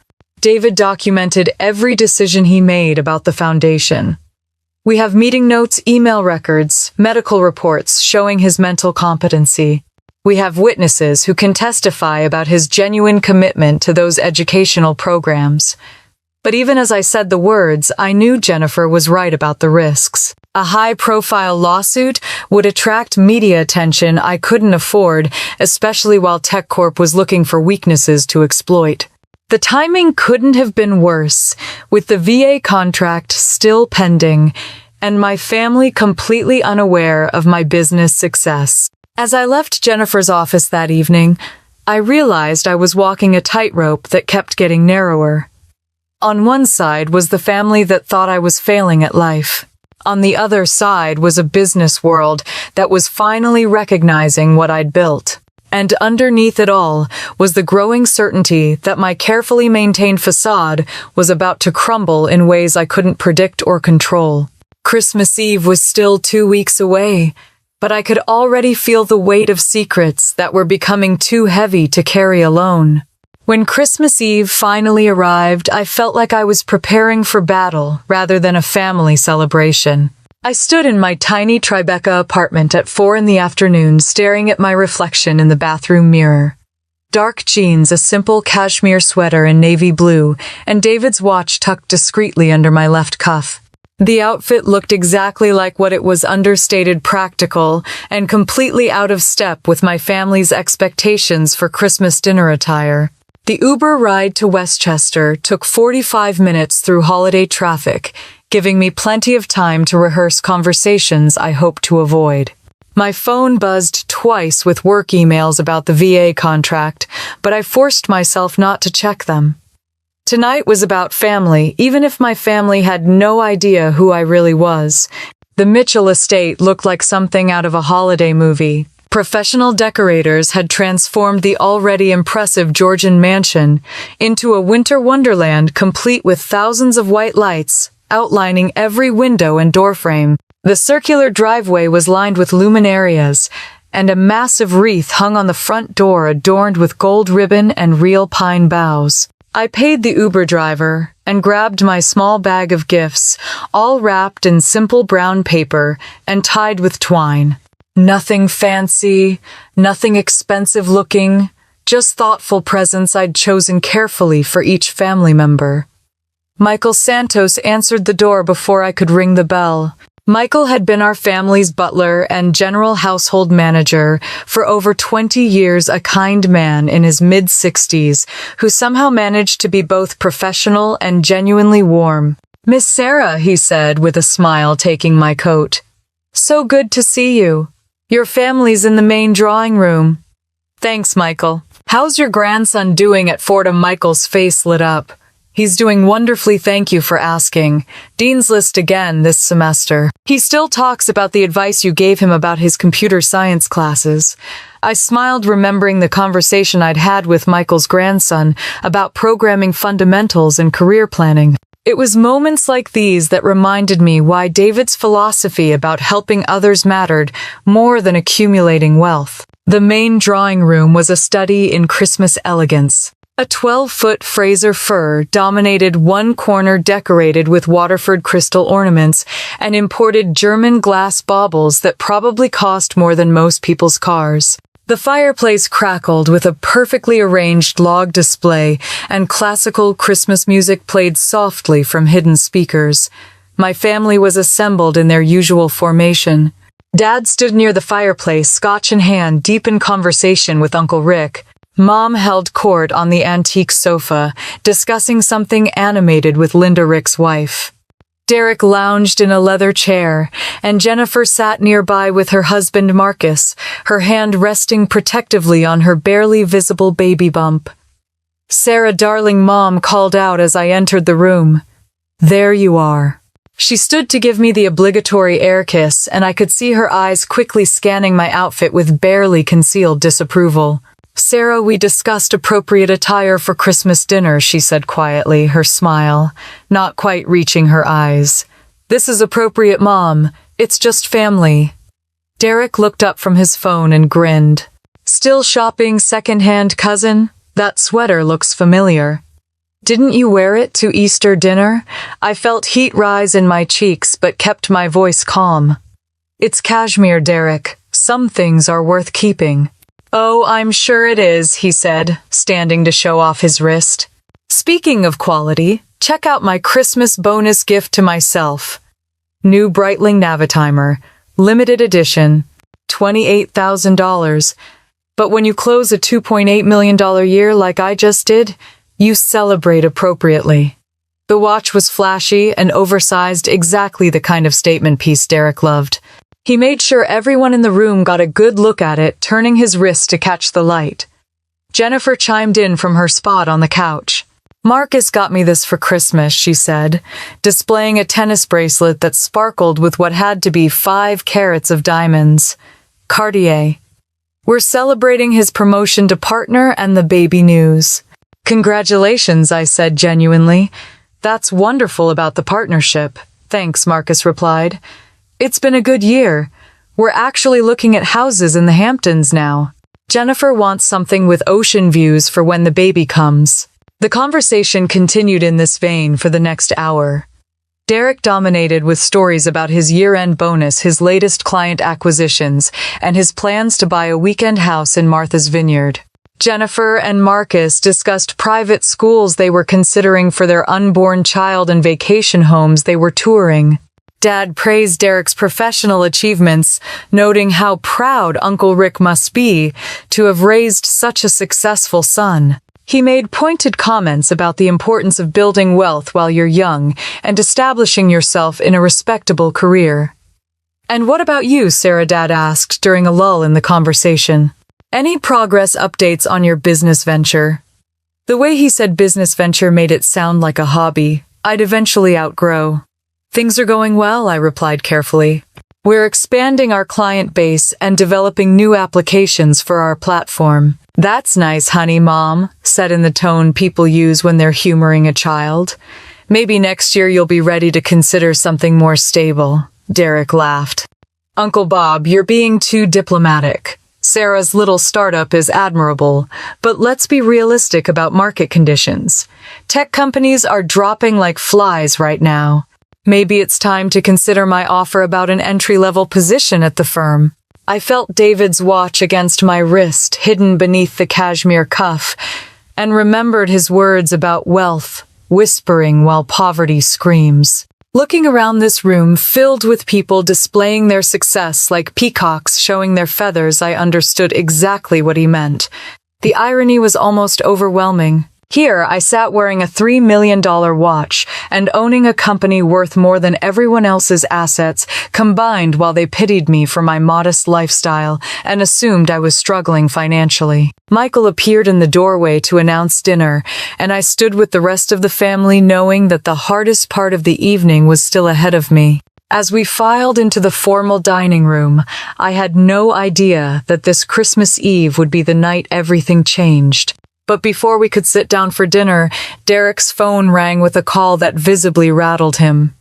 David documented every decision he made about the foundation. We have meeting notes, email records, medical reports showing his mental competency. We have witnesses who can testify about his genuine commitment to those educational programs. But even as I said the words, I knew Jennifer was right about the risks. A high-profile lawsuit would attract media attention I couldn't afford, especially while TechCorp was looking for weaknesses to exploit. The timing couldn't have been worse, with the VA contract still pending, and my family completely unaware of my business success. As I left Jennifer's office that evening, I realized I was walking a tightrope that kept getting narrower. On one side was the family that thought I was failing at life. On the other side was a business world that was finally recognizing what I'd built. And underneath it all was the growing certainty that my carefully maintained facade was about to crumble in ways I couldn't predict or control. Christmas Eve was still 2 weeks away, but I could already feel the weight of secrets that were becoming too heavy to carry alone. When Christmas Eve finally arrived, I felt like I was preparing for battle rather than a family celebration. I stood in my tiny Tribeca apartment at 4 p.m, staring at my reflection in the bathroom mirror. Dark jeans, a simple cashmere sweater in navy blue, and David's watch tucked discreetly under my left cuff. The outfit looked exactly like what it was: understated, practical, and completely out of step with my family's expectations for Christmas dinner attire. The Uber ride to Westchester took 45 minutes through holiday traffic, giving me plenty of time to rehearse conversations I hope to avoid. My phone buzzed twice with work emails about the VA contract, but I forced myself not to check them. Tonight was about family, even if my family had no idea who I really was. The Mitchell estate looked like something out of a holiday movie. Professional decorators had transformed the already impressive Georgian mansion into a winter wonderland complete with thousands of white lights, outlining every window and doorframe. The circular driveway was lined with luminarias, and a massive wreath hung on the front door adorned with gold ribbon and real pine boughs. I paid the Uber driver and grabbed my small bag of gifts, all wrapped in simple brown paper and tied with twine. Nothing fancy, nothing expensive looking, just thoughtful presents I'd chosen carefully for each family member. Michael Santos answered the door before I could ring the bell. Michael had been our family's butler and general household manager for over 20 years, a kind man in his mid-60s who somehow managed to be both professional and genuinely warm. "Miss Sarah," he said with a smile, taking my coat. "So good to see you. Your family's in the main drawing room." "Thanks, Michael. How's your grandson doing at Fordham?" Michael's face lit up. "He's doing wonderfully, thank you for asking. Dean's List again this semester. He still talks about the advice you gave him about his computer science classes." I smiled, remembering the conversation I'd had with Michael's grandson about programming fundamentals and career planning. It was moments like these that reminded me why David's philosophy about helping others mattered more than accumulating wealth. The main drawing room was a study in Christmas elegance. A 12-foot Fraser fir dominated one corner, decorated with Waterford crystal ornaments and imported German glass baubles that probably cost more than most people's cars. The fireplace crackled with a perfectly arranged log display, and classical Christmas music played softly from hidden speakers. My family was assembled in their usual formation. Dad stood near the fireplace, scotch in hand, deep in conversation with Uncle Rick. Mom held court on the antique sofa, discussing something animated with Linda, Rick's wife. Derek lounged in a leather chair, and Jennifer sat nearby with her husband Marcus, her hand resting protectively on her barely visible baby bump. "Sarah, darling," Mom called out as I entered the room. "There you are." She stood to give me the obligatory air kiss, and I could see her eyes quickly scanning my outfit with barely concealed disapproval. "Sarah, we discussed appropriate attire for Christmas dinner," she said quietly, her smile not quite reaching her eyes. "This is appropriate, Mom. It's just family." Derek looked up from his phone and grinned. "Still shopping secondhand, cousin? That sweater looks familiar. Didn't you wear it to Easter dinner?" I felt heat rise in my cheeks but kept my voice calm. "It's cashmere, Derek. Some things are worth keeping." "Oh, I'm sure it is," he said, standing to show off his wrist. "Speaking of quality, check out my Christmas bonus gift to myself. New Breitling Navitimer, limited edition, $28,000. But when you close a $2.8 million year like I just did, you celebrate appropriately." The watch was flashy and oversized, exactly the kind of statement piece Derek loved. He made sure everyone in the room got a good look at it, turning his wrist to catch the light. Jennifer chimed in from her spot on the couch. "Marcus got me this for Christmas," she said, displaying a tennis bracelet that sparkled with what had to be 5 carats of diamonds. "Cartier. We're celebrating his promotion to partner and the baby news." "Congratulations," I said genuinely. "That's wonderful about the partnership." "Thanks," Marcus replied. "It's been a good year. We're actually looking at houses in the Hamptons now. Jennifer wants something with ocean views for when the baby comes." The conversation continued in this vein for the next hour. Derek dominated with stories about his year-end bonus, his latest client acquisitions, and his plans to buy a weekend house in Martha's Vineyard. Jennifer and Marcus discussed private schools they were considering for their unborn child and vacation homes they were touring. Dad praised Derek's professional achievements, noting how proud Uncle Rick must be to have raised such a successful son. He made pointed comments about the importance of building wealth while you're young and establishing yourself in a respectable career. "And what about you?" Sarah Dad asked during a lull in the conversation. "Any progress updates on your business venture?" The way he said business venture made it sound like a hobby I'd eventually outgrow. "Things are going well," I replied carefully. "We're expanding our client base and developing new applications for our platform." "That's nice, honey," Mom said in the tone people use when they're humoring a child. "Maybe next year you'll be ready to consider something more stable." Derek laughed. "Uncle Bob, you're being too diplomatic. Sarah's little startup is admirable, but let's be realistic about market conditions. Tech companies are dropping like flies right now. Maybe it's time to consider my offer about an entry-level position at the firm." I felt David's watch against my wrist, hidden beneath the cashmere cuff, and remembered his words about wealth, whispering while poverty screams. Looking around this room filled with people displaying their success like peacocks showing their feathers, I understood exactly what he meant. The irony was almost overwhelming. Here, I sat wearing a $3 million watch and owning a company worth more than everyone else's assets combined, while they pitied me for my modest lifestyle and assumed I was struggling financially. Michael appeared in the doorway to announce dinner, and I stood with the rest of the family knowing that the hardest part of the evening was still ahead of me. As we filed into the formal dining room, I had no idea that this Christmas Eve would be the night everything changed. But before we could sit down for dinner, Derek's phone rang with a call that visibly rattled him.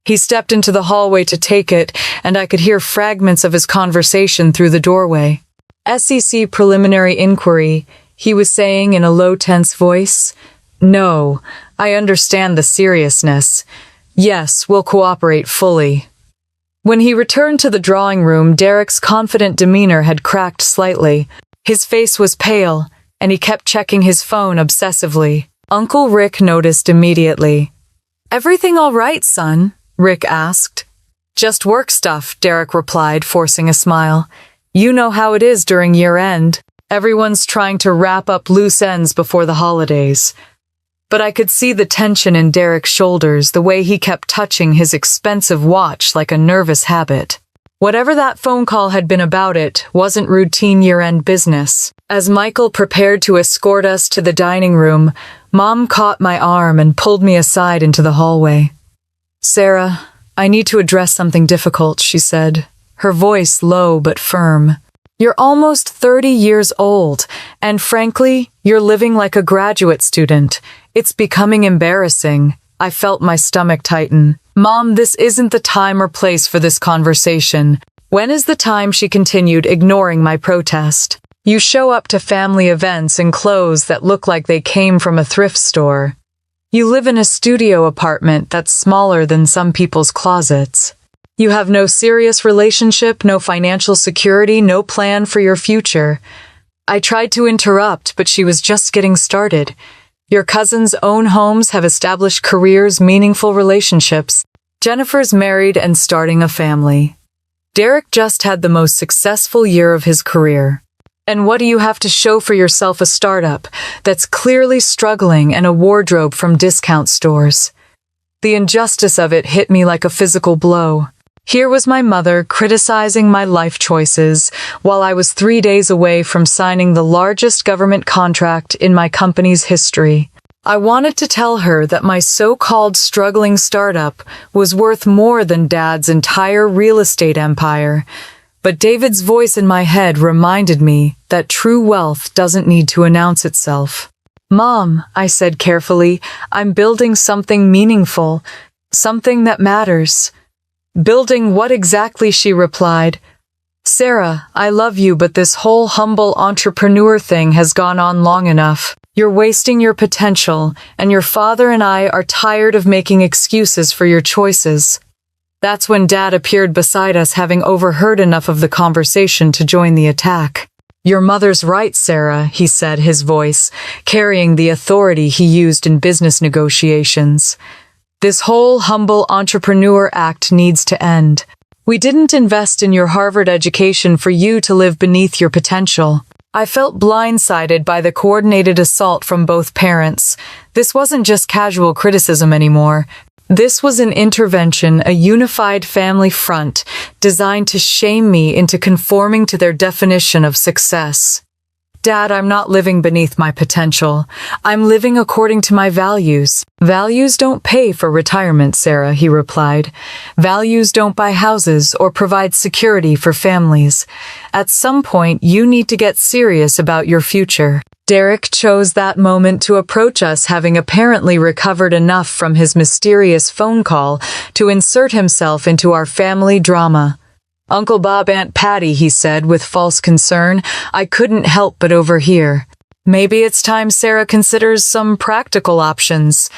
He stepped into the hallway to take it, and I could hear fragments of his conversation through the doorway. "SEC preliminary inquiry," he was saying in a low, tense voice. "No, I understand the seriousness. Yes, we'll cooperate fully." When he returned to the drawing room, Derek's confident demeanor had cracked slightly. His face was pale, and he kept checking his phone obsessively. Uncle Rick noticed immediately. "Everything all right, son?" Rick asked. "Just work stuff," Derek replied, forcing a smile. "You know how it is during year-end. Everyone's trying to wrap up loose ends before the holidays." But I could see the tension in Derek's shoulders, the way he kept touching his expensive watch like a nervous habit. Whatever that phone call had been about, it wasn't routine year-end business. As Michael prepared to escort us to the dining room, Mom caught my arm and pulled me aside into the hallway. "Sarah, I need to address something difficult," she said, her voice low but firm. "You're almost 30 years old, and frankly, you're living like a graduate student. It's becoming embarrassing." I felt my stomach tighten. "Mom, this isn't the time or place for this conversation." "When is the time?" she continued, ignoring my protest. "You show up to family events in clothes that look like they came from a thrift store. You live in a studio apartment that's smaller than some people's closets. You have no serious relationship, no financial security, no plan for your future." I tried to interrupt, but she was just getting started. "Your cousins own homes, have established careers, meaningful relationships. Jennifer's married and starting a family. Derek just had the most successful year of his career. And what do you have to show for yourself? A startup that's clearly struggling and a wardrobe from discount stores." The injustice of it hit me like a physical blow. Here was my mother criticizing my life choices while I was 3 days away from signing the largest government contract in my company's history. I wanted to tell her that my so-called struggling startup was worth more than Dad's entire real estate empire, but David's voice in my head reminded me that true wealth doesn't need to announce itself. "Mom," I said carefully, "I'm building something meaningful, something that matters." "Building what exactly?" she replied. "Sarah, I love you, but this whole humble entrepreneur thing has gone on long enough. You're wasting your potential, and your father and I are tired of making excuses for your choices." That's when Dad appeared beside us, having overheard enough of the conversation to join the attack. "Your mother's right, Sarah," he said, his voice carrying the authority he used in business negotiations. "This whole humble entrepreneur act needs to end. We didn't invest in your Harvard education for you to live beneath your potential. I felt blindsided by the coordinated assault from both parents. This wasn't just casual criticism anymore. This was an intervention, a unified family front, designed to shame me into conforming to their definition of success. Dad, I'm not living beneath my potential. I'm living according to my values. Values don't pay for retirement, Sarah, he replied. Values don't buy houses or provide security for families. At some point, you need to get serious about your future. Derek chose that moment to approach us, having apparently recovered enough from his mysterious phone call to insert himself into our family drama. Uncle Bob, Aunt Patty, he said with false concern. I couldn't help but overhear. Maybe it's time Sarah considers some practical options.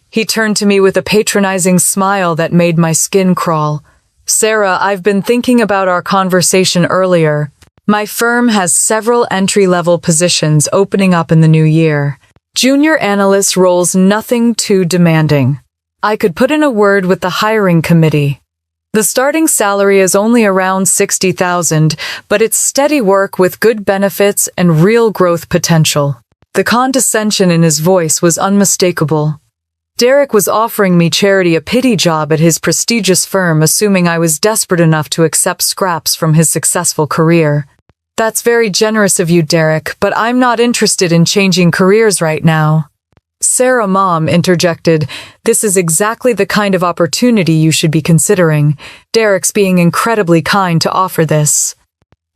He turned to me with a patronizing smile that made my skin crawl. Sarah, I've been thinking about our conversation earlier. My firm has several entry-level positions opening up in the new year. Junior analyst roles, nothing too demanding. I could put in a word with the hiring committee. The starting salary is only around 60,000, but it's steady work with good benefits and real growth potential. The condescension in his voice was unmistakable. Derek was offering me Charity a pity job at his prestigious firm, assuming I was desperate enough to accept scraps from his successful career. That's very generous of you, Derek, but I'm not interested in changing careers right now. Sarah, Mom interjected, this is exactly the kind of opportunity you should be considering. Derek's being incredibly kind to offer this.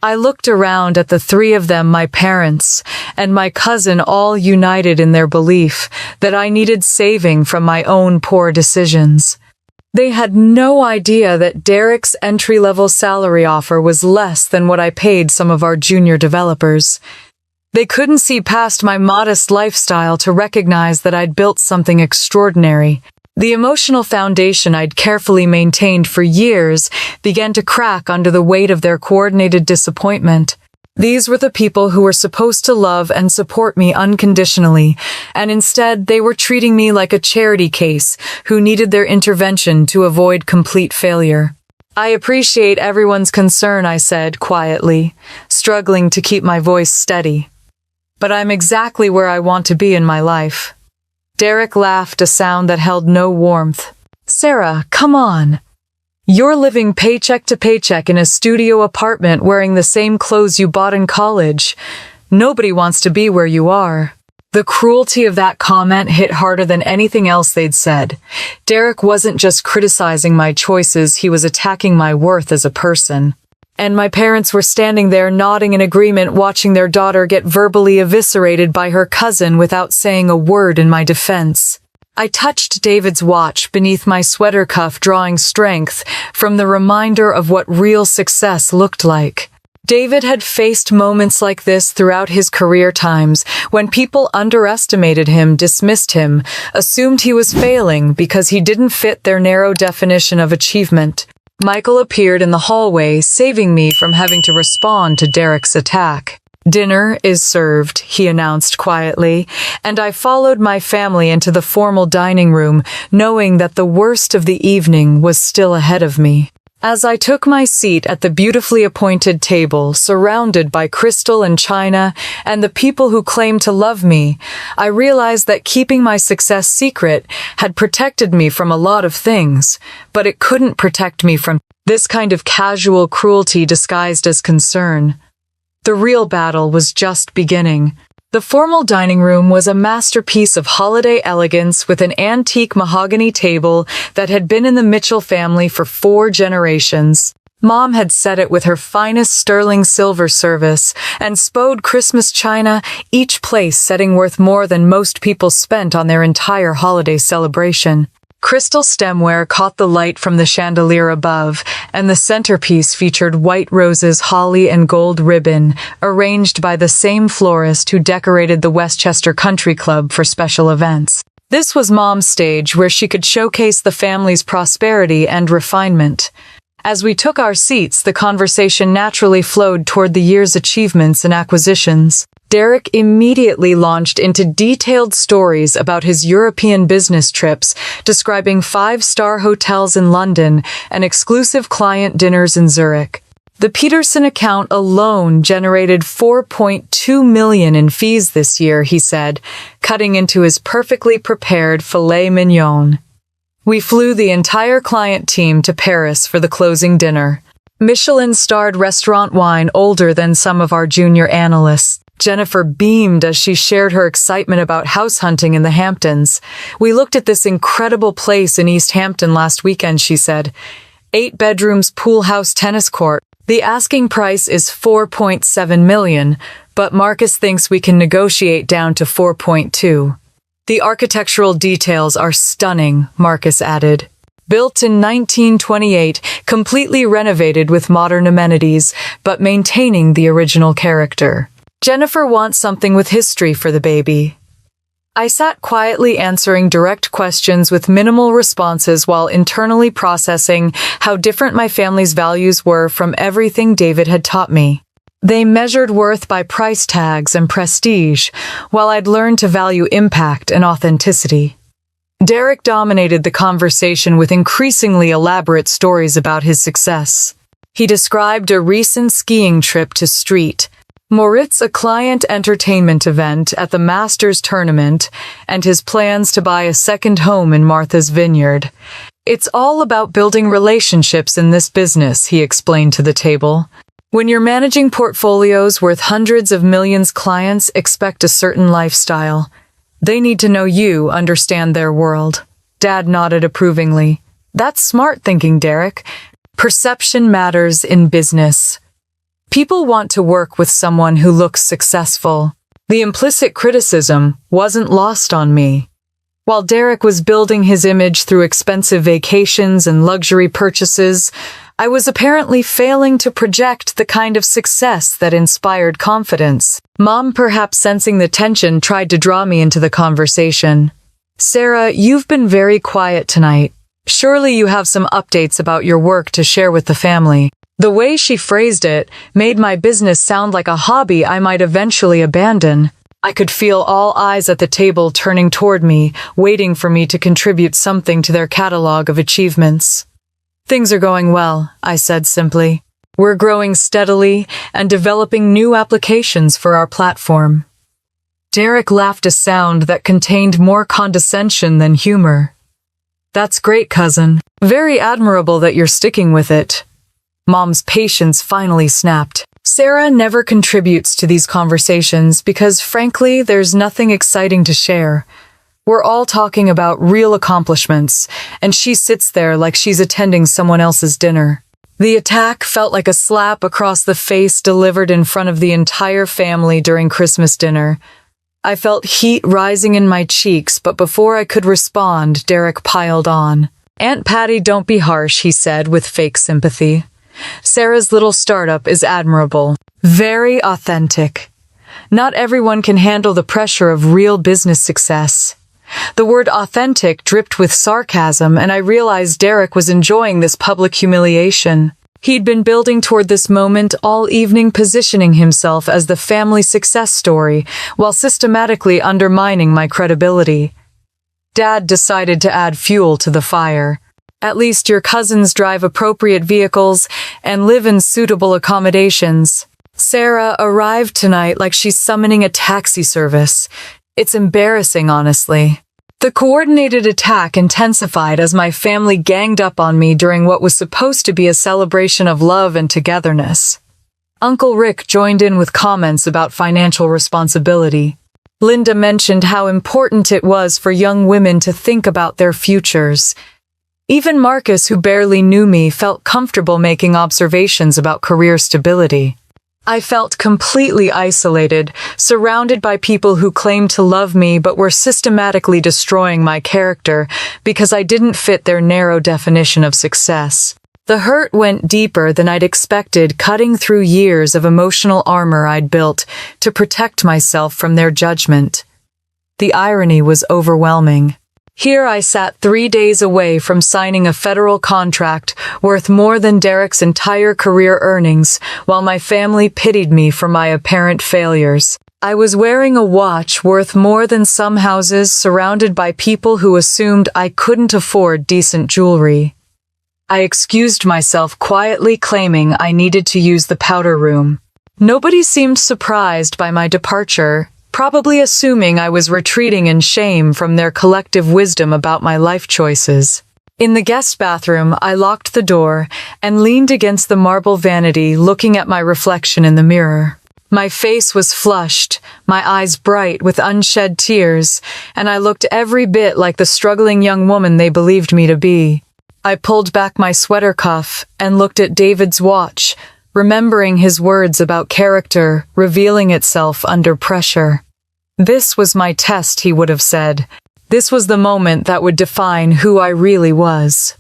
I looked around at the three of them, my parents and my cousin, all united in their belief that I needed saving from my own poor decisions. They had no idea that Derek's entry-level salary offer was less than what I paid some of our junior developers. They couldn't see past my modest lifestyle to recognize that I'd built something extraordinary. The emotional foundation I'd carefully maintained for years began to crack under the weight of their coordinated disappointment. These were the people who were supposed to love and support me unconditionally, and instead they were treating me like a charity case who needed their intervention to avoid complete failure. I appreciate everyone's concern, I said quietly, struggling to keep my voice steady. But I'm exactly where I want to be in my life. Derek laughed, a sound that held no warmth. Sarah, come on. You're living paycheck to paycheck in a studio apartment wearing the same clothes you bought in college. Nobody wants to be where you are. The cruelty of that comment hit harder than anything else they'd said. Derek wasn't just criticizing my choices, he was attacking my worth as a person. And my parents were standing there nodding in agreement, watching their daughter get verbally eviscerated by her cousin without saying a word in my defense. I touched David's watch beneath my sweater cuff, drawing strength from the reminder of what real success looked like. David had faced moments like this throughout his career times, when people underestimated him, dismissed him, assumed he was failing because he didn't fit their narrow definition of achievement. Michael appeared in the hallway, saving me from having to respond to Derek's attack. Dinner is served, he announced quietly, and I followed my family into the formal dining room, knowing that the worst of the evening was still ahead of me. As I took my seat at the beautifully appointed table, surrounded by crystal and china and the people who claimed to love me, I realized that keeping my success secret had protected me from a lot of things, but it couldn't protect me from this kind of casual cruelty disguised as concern. The real battle was just beginning. The formal dining room was a masterpiece of holiday elegance with an antique mahogany table that had been in the Mitchell family for 4 generations. Mom had set it with her finest sterling silver service and spode Christmas china, each place setting worth more than most people spent on their entire holiday celebration. Crystal stemware caught the light from the chandelier above, and the centerpiece featured white roses, holly, and gold ribbon, arranged by the same florist who decorated the Westchester Country Club for special events. This was Mom's stage, where she could showcase the family's prosperity and refinement. As we took our seats, the conversation naturally flowed toward the year's achievements and acquisitions. Derek immediately launched into detailed stories about his European business trips, describing 5-star hotels in London and exclusive client dinners in Zurich. The Peterson account alone generated $4.2 million in fees this year, he said, cutting into his perfectly prepared filet mignon. We flew the entire client team to Paris for the closing dinner. Michelin-starred restaurant wine older than some of our junior analysts. Jennifer beamed as she shared her excitement about house hunting in the Hamptons. We looked at this incredible place in East Hampton last weekend, she said. 8 bedrooms, pool house, tennis court. The asking price is $4.7 million, but Marcus thinks we can negotiate down to 4.2. The architectural details are stunning, Marcus added. Built in 1928, completely renovated with modern amenities, but maintaining the original character. Jennifer wants something with history for the baby. I sat quietly answering direct questions with minimal responses while internally processing how different my family's values were from everything David had taught me. They measured worth by price tags and prestige, while I'd learned to value impact and authenticity. Derek dominated the conversation with increasingly elaborate stories about his success. He described a recent skiing trip to Street, Moritz, a client entertainment event at the Masters tournament, and his plans to buy a second home in Martha's Vineyard. It's all about building relationships in this business, he explained to the table. When you're managing portfolios worth hundreds of millions, clients expect a certain lifestyle. They need to know you understand their world. Dad nodded approvingly. That's smart thinking, Derek. Perception matters in business. People want to work with someone who looks successful. The implicit criticism wasn't lost on me. While Derek was building his image through expensive vacations and luxury purchases, I was apparently failing to project the kind of success that inspired confidence. Mom, perhaps sensing the tension, tried to draw me into the conversation. Sarah, you've been very quiet tonight. Surely you have some updates about your work to share with the family. The way she phrased it made my business sound like a hobby I might eventually abandon. I could feel all eyes at the table turning toward me, waiting for me to contribute something to their catalog of achievements. Things are going well, I said simply. We're growing steadily and developing new applications for our platform. Derek laughed a sound that contained more condescension than humor. That's great, cousin. Very admirable that you're sticking with it. Mom's patience finally snapped. Sarah never contributes to these conversations because, frankly, there's nothing exciting to share. We're all talking about real accomplishments, and she sits there like she's attending someone else's dinner. The attack felt like a slap across the face delivered in front of the entire family during Christmas dinner. I felt heat rising in my cheeks, but before I could respond, Derek piled on. Aunt Patty, don't be harsh, he said with fake sympathy. Sarah's little startup is admirable, very authentic. Not everyone can handle the pressure of real business success. The word authentic dripped with sarcasm, and I realized Derek was enjoying this public humiliation. He'd been building toward this moment all evening, positioning himself as the family success story, while systematically undermining my credibility. Dad decided to add fuel to the fire. At least your cousins drive appropriate vehicles and live in suitable accommodations. Sarah arrived tonight like she's summoning a taxi service. It's embarrassing, honestly. The coordinated attack intensified as my family ganged up on me during what was supposed to be a celebration of love and togetherness. Uncle Rick joined in with comments about financial responsibility. Linda mentioned how important it was for young women to think about their futures. Even Marcus, who barely knew me, felt comfortable making observations about career stability. I felt completely isolated, surrounded by people who claimed to love me but were systematically destroying my character because I didn't fit their narrow definition of success. The hurt went deeper than I'd expected, cutting through years of emotional armor I'd built to protect myself from their judgment. The irony was overwhelming. Here I sat 3 days away from signing a federal contract worth more than Derek's entire career earnings, while my family pitied me for my apparent failures. I was wearing a watch worth more than some houses, surrounded by people who assumed I couldn't afford decent jewelry. I excused myself quietly, claiming I needed to use the powder room. Nobody seemed surprised by my departure, probably assuming I was retreating in shame from their collective wisdom about my life choices. In the guest bathroom, I locked the door and leaned against the marble vanity, looking at my reflection in the mirror. My face was flushed, my eyes bright with unshed tears, and I looked every bit like the struggling young woman they believed me to be. I pulled back my sweater cuff and looked at David's watch, remembering his words about character revealing itself under pressure. This was my test, he would have said. This was the moment that would define who I really was.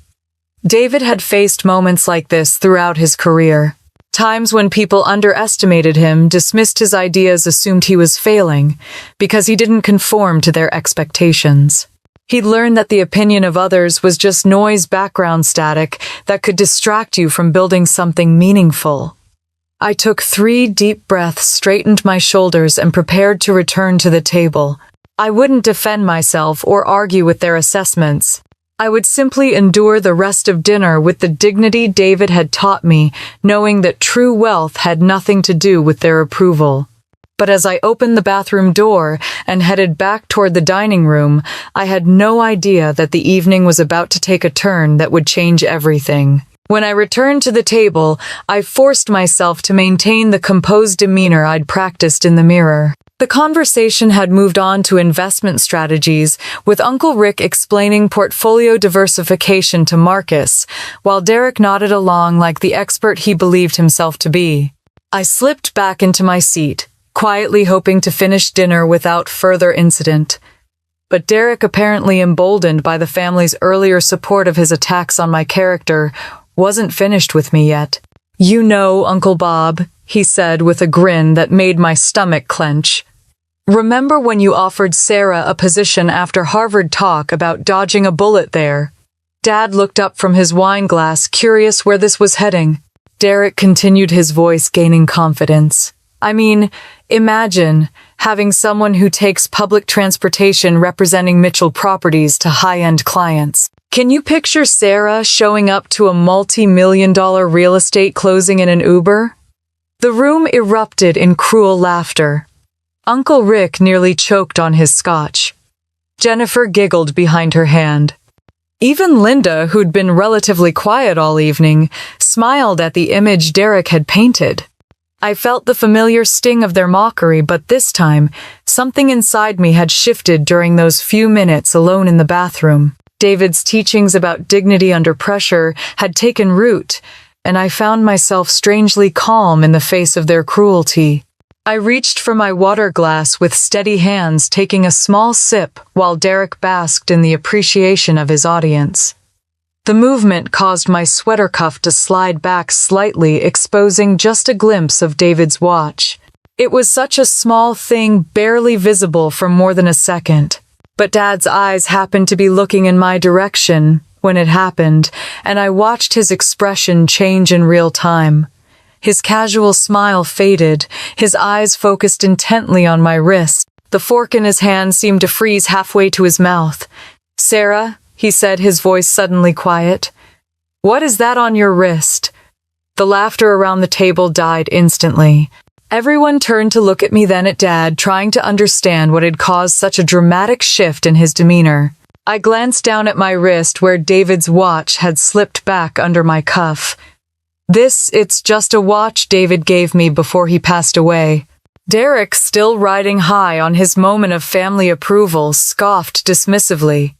David had faced moments like this throughout his career. Times when people underestimated him, dismissed his ideas, assumed he was failing, because he didn't conform to their expectations. He'd learned that the opinion of others was just noise, background static that could distract you from building something meaningful. I took 3 deep breaths, straightened my shoulders, and prepared to return to the table. I wouldn't defend myself or argue with their assessments. I would simply endure the rest of dinner with the dignity David had taught me, knowing that true wealth had nothing to do with their approval. But as I opened the bathroom door and headed back toward the dining room, I had no idea that the evening was about to take a turn that would change everything. When I returned to the table, I forced myself to maintain the composed demeanor I'd practiced in the mirror. The conversation had moved on to investment strategies, with Uncle Rick explaining portfolio diversification to Marcus, while Derek nodded along like the expert he believed himself to be. I slipped back into my seat, quietly hoping to finish dinner without further incident. But Derek, apparently emboldened by the family's earlier support of his attacks on my character, wasn't finished with me yet. "You know, Uncle Bob," he said with a grin that made my stomach clench. "Remember when you offered Sarah a position after Harvard talk about dodging a bullet there?" Dad looked up from his wine glass, curious where this was heading. Derek continued, his voice gaining confidence. "I mean, imagine having someone who takes public transportation representing Mitchell Properties to high-end clients. Can you picture Sarah showing up to a multi-million-dollar real estate closing in an Uber?" The room erupted in cruel laughter. Uncle Rick nearly choked on his scotch. Jennifer giggled behind her hand. Even Linda, who'd been relatively quiet all evening, smiled at the image Derek had painted. I felt the familiar sting of their mockery, but this time, something inside me had shifted during those few minutes alone in the bathroom. David's teachings about dignity under pressure had taken root, and I found myself strangely calm in the face of their cruelty. I reached for my water glass with steady hands, taking a small sip while Derek basked in the appreciation of his audience. The movement caused my sweater cuff to slide back slightly, exposing just a glimpse of David's watch. It was such a small thing, barely visible for more than a second. But Dad's eyes happened to be looking in my direction when it happened, and I watched his expression change in real time. His casual smile faded, his eyes focused intently on my wrist. The fork in his hand seemed to freeze halfway to his mouth. "Sarah," he said, his voice suddenly quiet. "What is that on your wrist?" The laughter around the table died instantly. Everyone turned to look at me, then at Dad, trying to understand what had caused such a dramatic shift in his demeanor. I glanced down at my wrist where David's watch had slipped back under my cuff. It's just a watch David gave me before he passed away." Derek, still riding high on his moment of family approval, scoffed dismissively.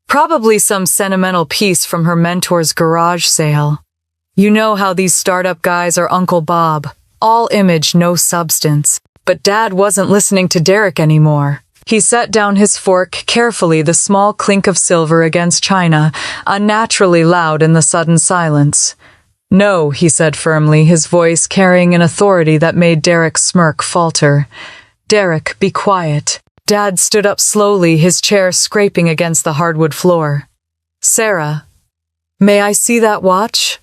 "Probably some sentimental piece from her mentor's garage sale. You know how these startup guys are, Uncle Bob. All image, no substance." But Dad wasn't listening to Derek anymore. He set down his fork carefully, the small clink of silver against china, unnaturally loud in the sudden silence. "No," he said firmly, his voice carrying an authority that made Derek's smirk falter. "Derek, be quiet." Dad stood up slowly, his chair scraping against the hardwood floor. "Sarah, may I see that watch?"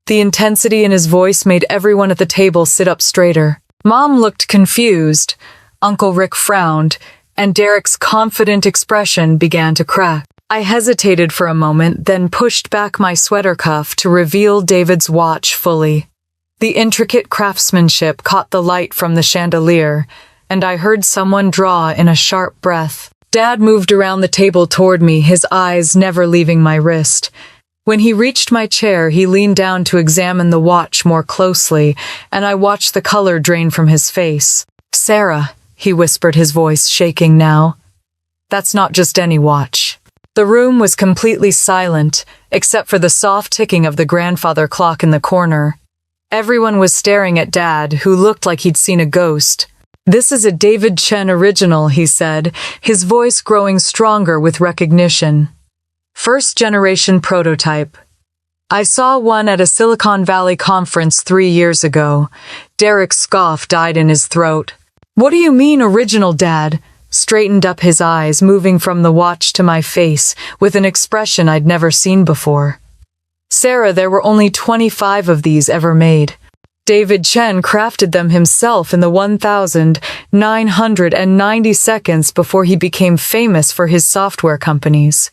The intensity in his voice made everyone at the table sit up straighter. Mom looked confused, Uncle Rick frowned, and Derek's confident expression began to crack. I hesitated for a moment, then pushed back my sweater cuff to reveal David's watch fully. The intricate craftsmanship caught the light from the chandelier, and I heard someone draw in a sharp breath. Dad moved around the table toward me, his eyes never leaving my wrist. When he reached my chair, he leaned down to examine the watch more closely, and I watched the color drain from his face. "Sarah," he whispered, his voice shaking now. "That's not just any watch." The room was completely silent, except for the soft ticking of the grandfather clock in the corner. Everyone was staring at Dad, who looked like he'd seen a ghost. "This is a David Chen original," he said, his voice growing stronger with recognition. "First-generation prototype. I saw one at a Silicon Valley conference 3 years ago." Derek's scoff died in his throat. "What do you mean original, Dad?" Straightened up his eyes, moving from the watch to my face, with an expression I'd never seen before. "Sarah, there were only 25 of these ever made. David Chen crafted them himself in the 1,990 seconds before he became famous for his software companies."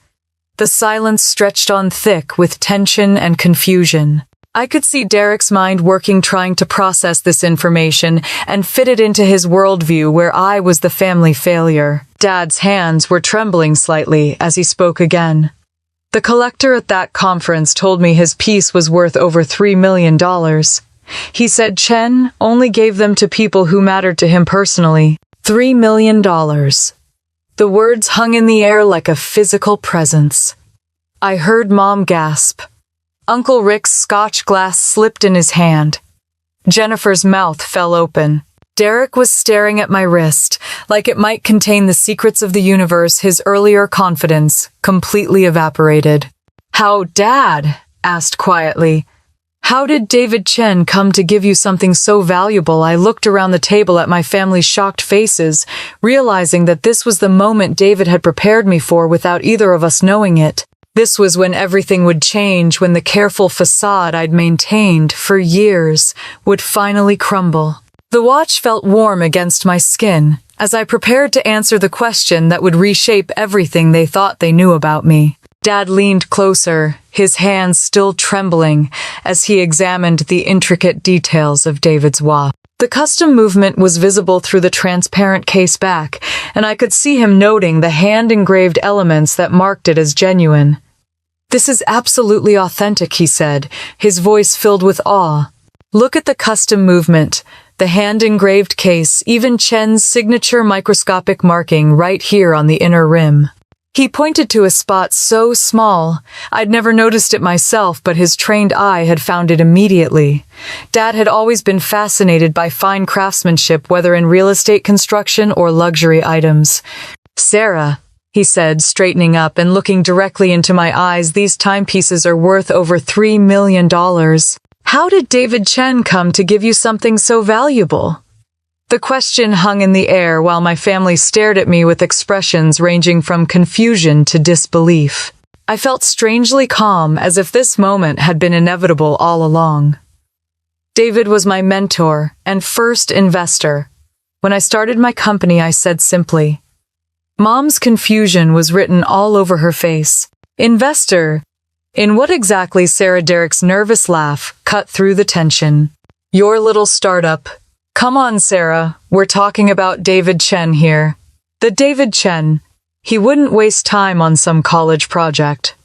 The silence stretched on thick with tension and confusion. I could see Derek's mind working, trying to process this information and fit it into his worldview where I was the family failure. Dad's hands were trembling slightly as he spoke again. "The collector at that conference told me his piece was worth over $3 million. He said Chen only gave them to people who mattered to him personally. $3 million. The words hung in the air like a physical presence. I heard Mom gasp. Uncle Rick's scotch glass slipped in his hand. Jennifer's mouth fell open. Derek was staring at my wrist, like it might contain the secrets of the universe. His earlier confidence completely evaporated. "How, Dad?" asked quietly. "How did David Chen come to give you something so valuable?" I looked around the table at my family's shocked faces, realizing that this was the moment David had prepared me for without either of us knowing it. This was when everything would change, when the careful facade I'd maintained for years would finally crumble. The watch felt warm against my skin as I prepared to answer the question that would reshape everything they thought they knew about me. Dad leaned closer, his hands still trembling, as he examined the intricate details of David's watch. The custom movement was visible through the transparent case back, and I could see him noting the hand-engraved elements that marked it as genuine. "This is absolutely authentic," he said, his voice filled with awe. "Look at the custom movement, the hand-engraved case, even Chen's signature microscopic marking right here on the inner rim." He pointed to a spot so small, I'd never noticed it myself, but his trained eye had found it immediately. Dad had always been fascinated by fine craftsmanship, whether in real estate construction or luxury items. "Sarah," he said, straightening up and looking directly into my eyes, "these timepieces are worth over $3 million. How did David Chen come to give you something so valuable?" The question hung in the air while my family stared at me with expressions ranging from confusion to disbelief. I felt strangely calm, as if this moment had been inevitable all along. David was my mentor and first investor. When I started my company, I said simply. Mom's confusion was written all over her face. "Investor? In what exactly?" Sarah. Derek's nervous laugh cut through the tension. "Your little startup. Come on, Sarah, we're talking about David Chen here. The David Chen. He wouldn't waste time on some college project."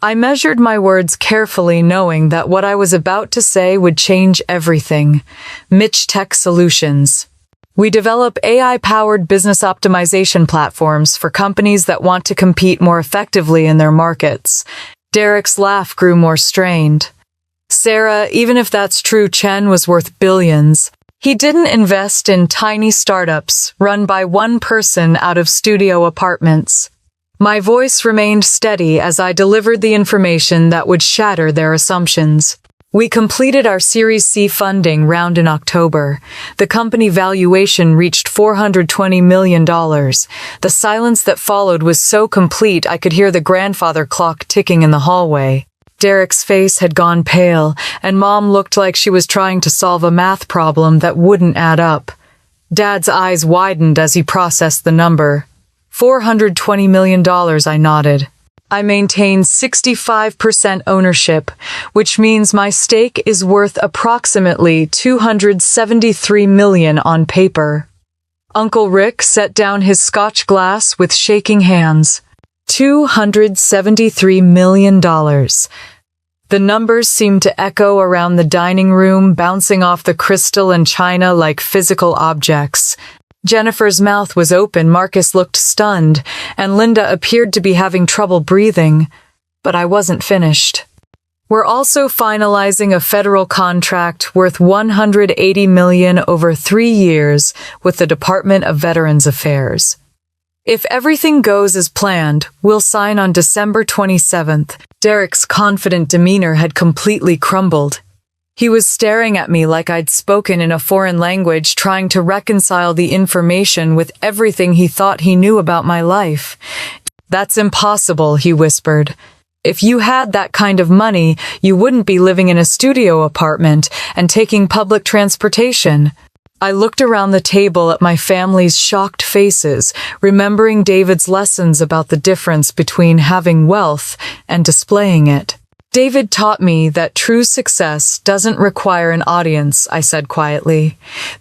I measured my words carefully, knowing that what I was about to say would change everything. Mitch Tech Solutions. We develop AI-powered business optimization platforms for companies that want to compete more effectively in their markets. Derek's laugh grew more strained. "Sarah, even if that's true, Chen was worth billions. He didn't invest in tiny startups run by one person out of studio apartments." My voice remained steady as I delivered the information that would shatter their assumptions. We completed our Series C funding round in October. The company valuation reached $420 million. The silence that followed was so complete I could hear the grandfather clock ticking in the hallway. Derek's face had gone pale, and Mom looked like she was trying to solve a math problem that wouldn't add up. Dad's eyes widened as he processed the number. $420 million, I nodded. I maintain 65% ownership, which means my stake is worth approximately $273 million on paper. Uncle Rick set down his scotch glass with shaking hands. $273 million. The numbers seemed to echo around the dining room, bouncing off the crystal and china like physical objects. Jennifer's mouth was open, Marcus looked stunned, and Linda appeared to be having trouble breathing. But I wasn't finished. We're also finalizing a federal contract worth $180 million over 3 years with the Department of Veterans Affairs. If everything goes as planned, we'll sign on December 27th. Derek's confident demeanor had completely crumbled. He was staring at me like I'd spoken in a foreign language, trying to reconcile the information with everything he thought he knew about my life. "That's impossible," he whispered. "If you had that kind of money, you wouldn't be living in a studio apartment and taking public transportation." I looked around the table at my family's shocked faces, remembering David's lessons about the difference between having wealth and displaying it. "David taught me that true success doesn't require an audience," I said quietly.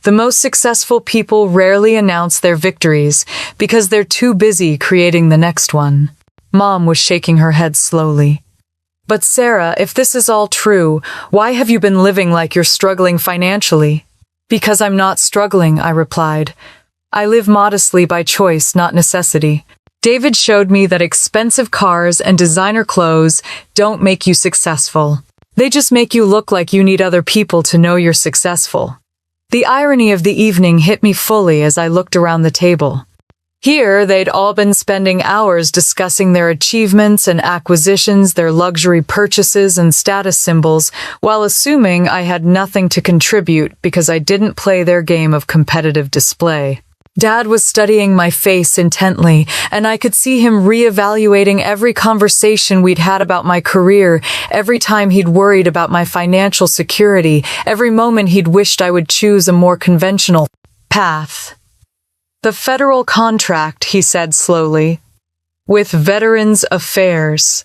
"The most successful people rarely announce their victories because they're too busy creating the next one." Mom was shaking her head slowly. "But Sarah, if this is all true, why have you been living like you're struggling financially?" "Because I'm not struggling," I replied. "I live modestly by choice, not necessity. David showed me that expensive cars and designer clothes don't make you successful. They just make you look like you need other people to know you're successful." The irony of the evening hit me fully as I looked around the table. Here, they'd all been spending hours discussing their achievements and acquisitions, their luxury purchases and status symbols, while assuming I had nothing to contribute because I didn't play their game of competitive display. Dad was studying my face intently, and I could see him reevaluating every conversation we'd had about my career, every time he'd worried about my financial security, every moment he'd wished I would choose a more conventional path. "The federal contract," he said slowly, "with Veterans Affairs.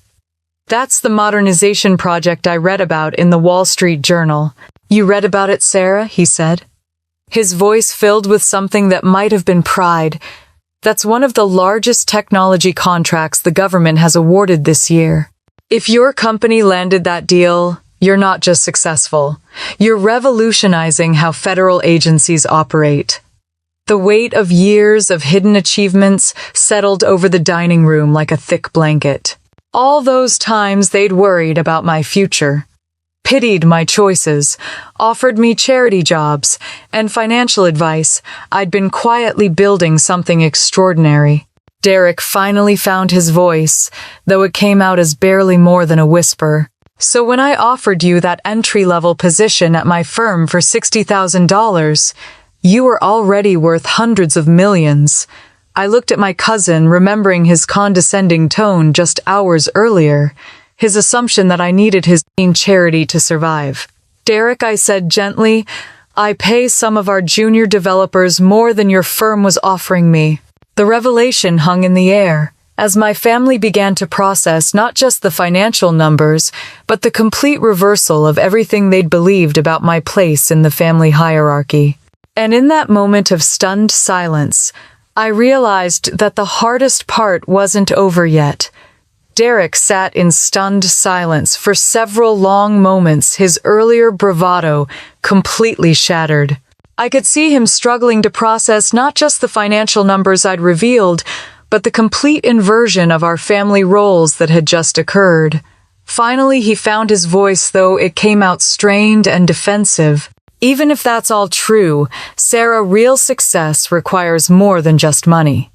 That's the modernization project I read about in the Wall Street Journal." "You read about it, Sarah?" he said. His voice filled with something that might have been pride. "That's one of the largest technology contracts the government has awarded this year. If your company landed that deal, you're not just successful. You're revolutionizing how federal agencies operate." The weight of years of hidden achievements settled over the dining room like a thick blanket. All those times they'd worried about my future, pitied my choices, offered me charity jobs and financial advice, I'd been quietly building something extraordinary. Derek finally found his voice, though it came out as barely more than a whisper. "So when I offered you that entry-level position at my firm for $60,000, you were already worth hundreds of millions." I looked at my cousin, remembering his condescending tone just hours earlier, his assumption that I needed his charity to survive. "Derek," I said gently, "I pay some of our junior developers more than your firm was offering me." The revelation hung in the air, as my family began to process not just the financial numbers, but the complete reversal of everything they'd believed about my place in the family hierarchy. And in that moment of stunned silence, I realized that the hardest part wasn't over yet. Derek sat in stunned silence for several long moments, his earlier bravado completely shattered. I could see him struggling to process not just the financial numbers I'd revealed, but the complete inversion of our family roles that had just occurred. Finally, he found his voice, though it came out strained and defensive. "Even if that's all true, Sarah, real success requires more than just money.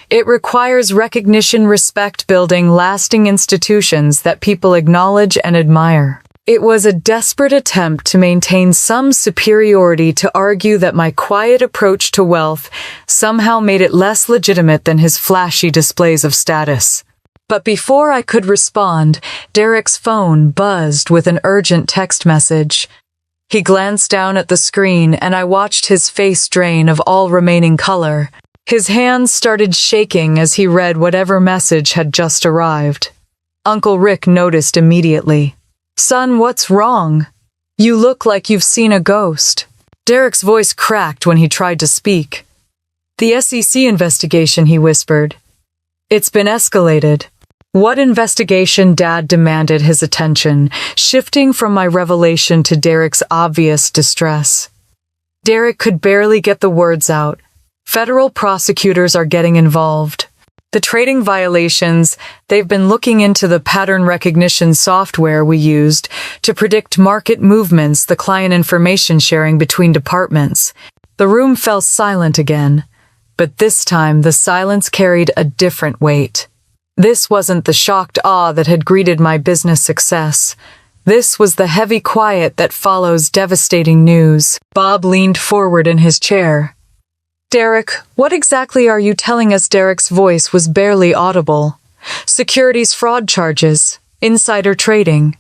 It requires recognition, respect, building lasting institutions that people acknowledge and admire." It was a desperate attempt to maintain some superiority to argue that my quiet approach to wealth somehow made it less legitimate than his flashy displays of status. But before I could respond, Derek's phone buzzed with an urgent text message. He glanced down at the screen, and I watched his face drain of all remaining color. His hands started shaking as he read whatever message had just arrived. Uncle Rick noticed immediately. "Son, what's wrong? You look like you've seen a ghost." Derek's voice cracked when he tried to speak. "The SEC investigation," he whispered. "It's been escalated." "What investigation?" Dad demanded his attention, shifting from my revelation to Derek's obvious distress. Derek could barely get the words out. "Federal prosecutors are getting involved. The trading violations, they've been looking into the pattern recognition software we used to predict market movements, the client information sharing between departments." The room fell silent again, but this time the silence carried a different weight. This wasn't the shocked awe that had greeted my business success. This was the heavy quiet that follows devastating news. Bob leaned forward in his chair. "Derek, what exactly are you telling us?" Derek's voice was barely audible. "Securities fraud charges, insider trading,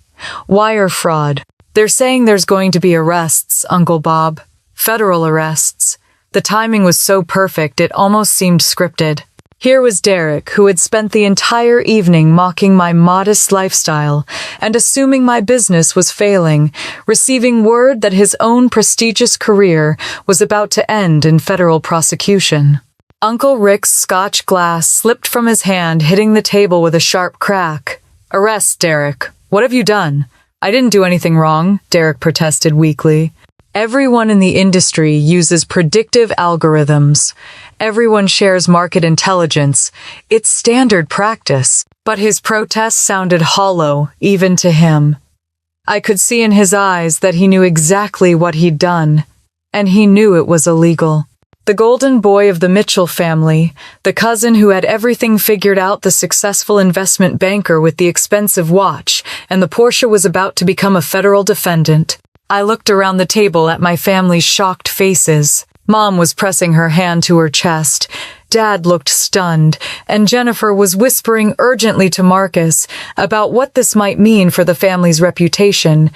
wire fraud. They're saying there's going to be arrests, Uncle Bob. Federal arrests." The timing was so perfect it almost seemed scripted. Here was Derek, who had spent the entire evening mocking my modest lifestyle and assuming my business was failing, receiving word that his own prestigious career was about to end in federal prosecution. Uncle Rick's Scotch glass slipped from his hand, hitting the table with a sharp crack. "Arrest, Derek. What have you done?" "I didn't do anything wrong," Derek protested weakly. "Everyone in the industry uses predictive algorithms. Everyone shares market intelligence. It's standard practice." But his protest sounded hollow, even to him. I could see in his eyes that he knew exactly what he'd done, and he knew it was illegal. The golden boy of the Mitchell family, the cousin who had everything figured out, the successful investment banker with the expensive watch, and the Porsche was about to become a federal defendant. I looked around the table at my family's shocked faces. Mom was pressing her hand to her chest. Dad looked stunned, and Jennifer was whispering urgently to Marcus about what this might mean for the family's reputation.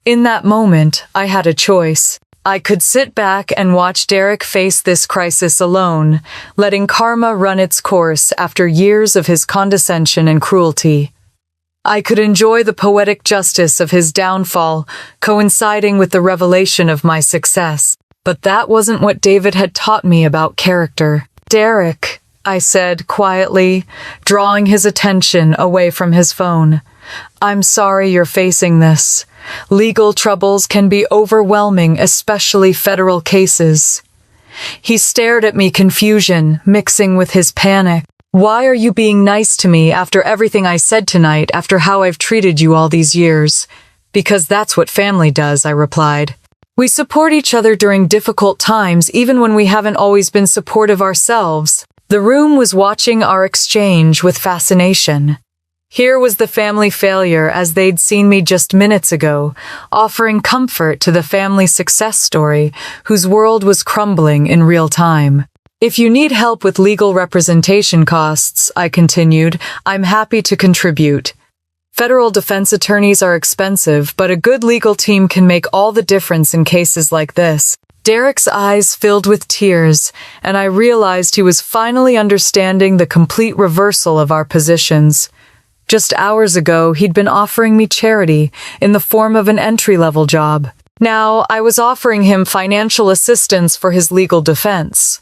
In that moment, I had a choice. I could sit back and watch Derek face this crisis alone, letting karma run its course after years of his condescension and cruelty. I could enjoy the poetic justice of his downfall, coinciding with the revelation of my success. But that wasn't what David had taught me about character. "Derek," I said quietly, drawing his attention away from his phone. "I'm sorry you're facing this. Legal troubles can be overwhelming, especially federal cases." He stared at me, confusion mixing with his panic. "Why are you being nice to me after everything I said tonight, after how I've treated you all these years?" "Because that's what family does," I replied. "We support each other during difficult times, even when we haven't always been supportive ourselves." The room was watching our exchange with fascination. Here was the family failure as they'd seen me just minutes ago, offering comfort to the family success story, whose world was crumbling in real time. "If you need help with legal representation costs," I continued, "I'm happy to contribute. Federal defense attorneys are expensive, but a good legal team can make all the difference in cases like this." Derek's eyes filled with tears, and I realized he was finally understanding the complete reversal of our positions. Just hours ago, he'd been offering me charity in the form of an entry-level job. Now, I was offering him financial assistance for his legal defense.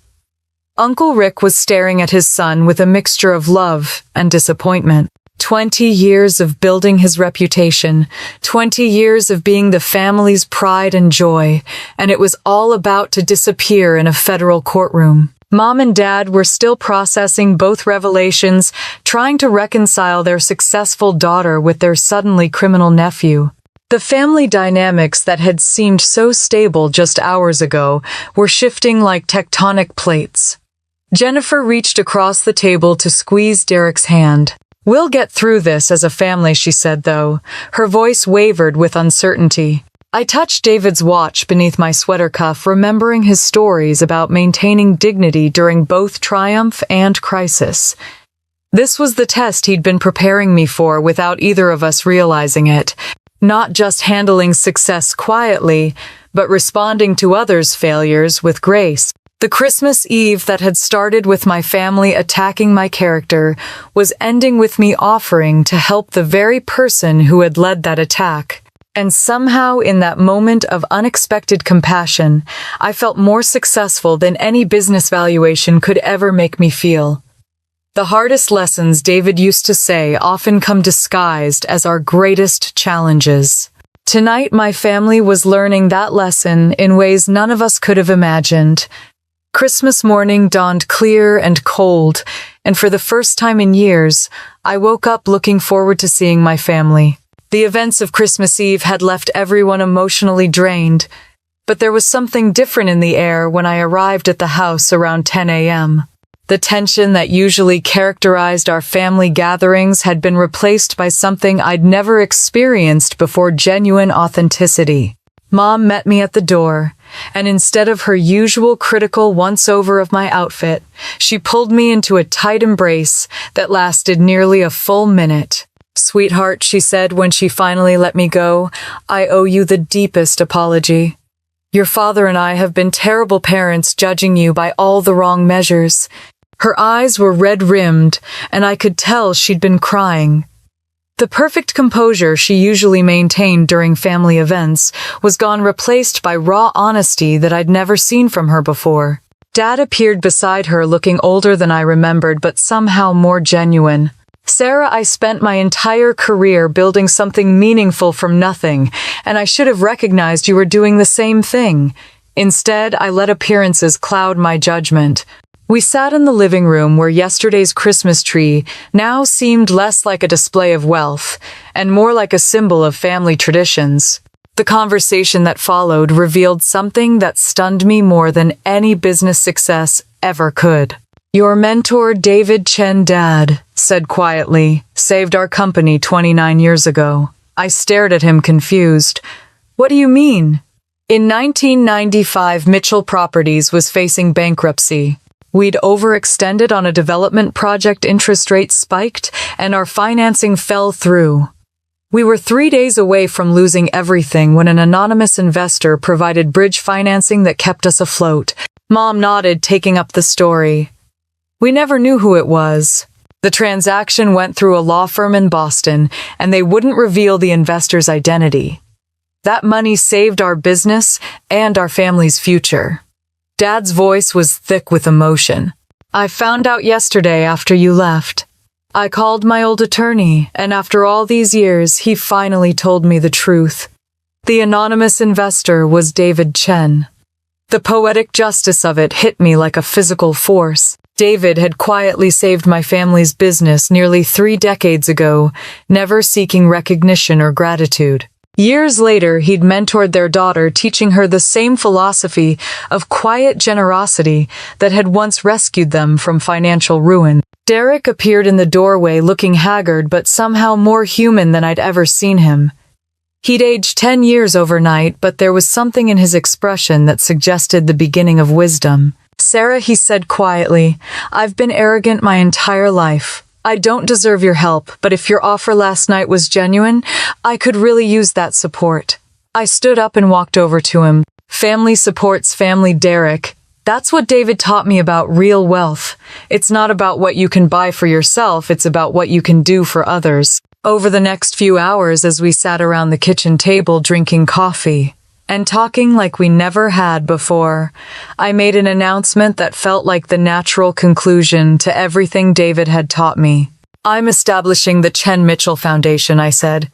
Uncle Rick was staring at his son with a mixture of love and disappointment. 20 years of building his reputation, 20 years of being the family's pride and joy, and it was all about to disappear in a federal courtroom. Mom and Dad were still processing both revelations, trying to reconcile their successful daughter with their suddenly criminal nephew. The family dynamics that had seemed so stable just hours ago were shifting like tectonic plates. Jennifer reached across the table to squeeze Derek's hand. "We'll get through this as a family," she said, though. Her voice wavered with uncertainty. I touched David's watch beneath my sweater cuff, remembering his stories about maintaining dignity during both triumph and crisis. This was the test he'd been preparing me for without either of us realizing it. Not just handling success quietly, but responding to others' failures with grace. The Christmas Eve that had started with my family attacking my character was ending with me offering to help the very person who had led that attack. And somehow, in that moment of unexpected compassion, I felt more successful than any business valuation could ever make me feel. The hardest lessons, David used to say, often come disguised as our greatest challenges. Tonight, my family was learning that lesson in ways none of us could have imagined. Christmas morning dawned clear and cold, and for the first time in years, I woke up looking forward to seeing my family. The events of Christmas Eve had left everyone emotionally drained, but there was something different in the air when I arrived at the house around 10 a.m. The tension that usually characterized our family gatherings had been replaced by something I'd never experienced before: genuine authenticity. Mom met me at the door, and instead of her usual critical once-over of my outfit, she pulled me into a tight embrace that lasted nearly a full minute. "Sweetheart," she said when she finally let me go, "I owe you the deepest apology. Your father and I have been terrible parents, judging you by all the wrong measures." Her eyes were red-rimmed, and I could tell she'd been crying. The perfect composure she usually maintained during family events was gone, replaced by raw honesty that I'd never seen from her before. Dad appeared beside her, looking older than I remembered, but somehow more genuine. "Sarah, I spent my entire career building something meaningful from nothing, and I should have recognized you were doing the same thing. Instead, I let appearances cloud my judgment." We sat in the living room where yesterday's Christmas tree now seemed less like a display of wealth and more like a symbol of family traditions. The conversation that followed revealed something that stunned me more than any business success ever could. "Your mentor, David Chen, Dad," said quietly, "saved our company 29 years ago." I stared at him, confused. "What do you mean?" "In 1995, Mitchell Properties was facing bankruptcy. We'd overextended on a development project, interest rates spiked, and our financing fell through. We were 3 days away from losing everything when an anonymous investor provided bridge financing that kept us afloat." Mom nodded, taking up the story. "We never knew who it was. The transaction went through a law firm in Boston, and they wouldn't reveal the investor's identity. That money saved our business and our family's future." Dad's voice was thick with emotion. "I found out yesterday after you left. I called my old attorney, and after all these years, he finally told me the truth. The anonymous investor was David Chen." The poetic justice of it hit me like a physical force. David had quietly saved my family's business nearly 3 decades ago, never seeking recognition or gratitude. Years later, he'd mentored their daughter, teaching her the same philosophy of quiet generosity that had once rescued them from financial ruin. Derek appeared in the doorway, looking haggard but somehow more human than I'd ever seen him. He'd aged 10 years overnight, but there was something in his expression that suggested the beginning of wisdom. "Sarah," he said quietly, "I've been arrogant my entire life. I don't deserve your help, but if your offer last night was genuine, I could really use that support." I stood up and walked over to him. "Family supports family, Derek. That's what David taught me about real wealth. It's not about what you can buy for yourself, it's about what you can do for others." Over the next few hours, as we sat around the kitchen table drinking coffee and talking like we never had before, I made an announcement that felt like the natural conclusion to everything David had taught me. "I'm establishing the Chen Mitchell Foundation," I said.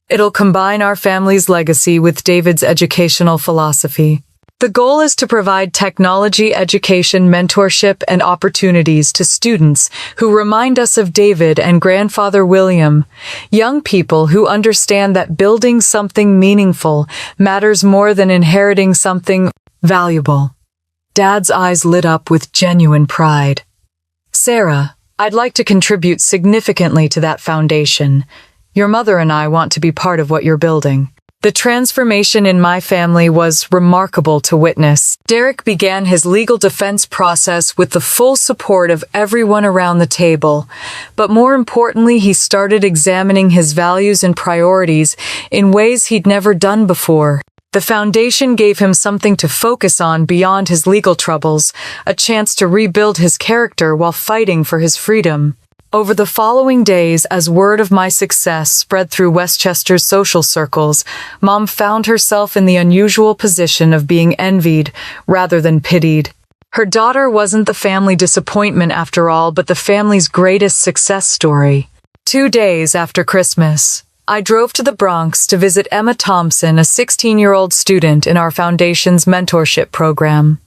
"It'll combine our family's legacy with David's educational philosophy. The goal is to provide technology, education, mentorship, and opportunities to students who remind us of David and grandfather William, young people who understand that building something meaningful matters more than inheriting something valuable." Dad's eyes lit up with genuine pride. "Sarah, I'd like to contribute significantly to that foundation. Your mother and I want to be part of what you're building." The transformation in my family was remarkable to witness. Derek began his legal defense process with the full support of everyone around the table, but more importantly, he started examining his values and priorities in ways he'd never done before. The foundation gave him something to focus on beyond his legal troubles, a chance to rebuild his character while fighting for his freedom. Over the following days, as word of my success spread through Westchester's social circles, Mom found herself in the unusual position of being envied rather than pitied. Her daughter wasn't the family disappointment after all, but the family's greatest success story. 2 days after Christmas, I drove to the Bronx to visit Emma Thompson, a 16-year-old student in our foundation's mentorship program.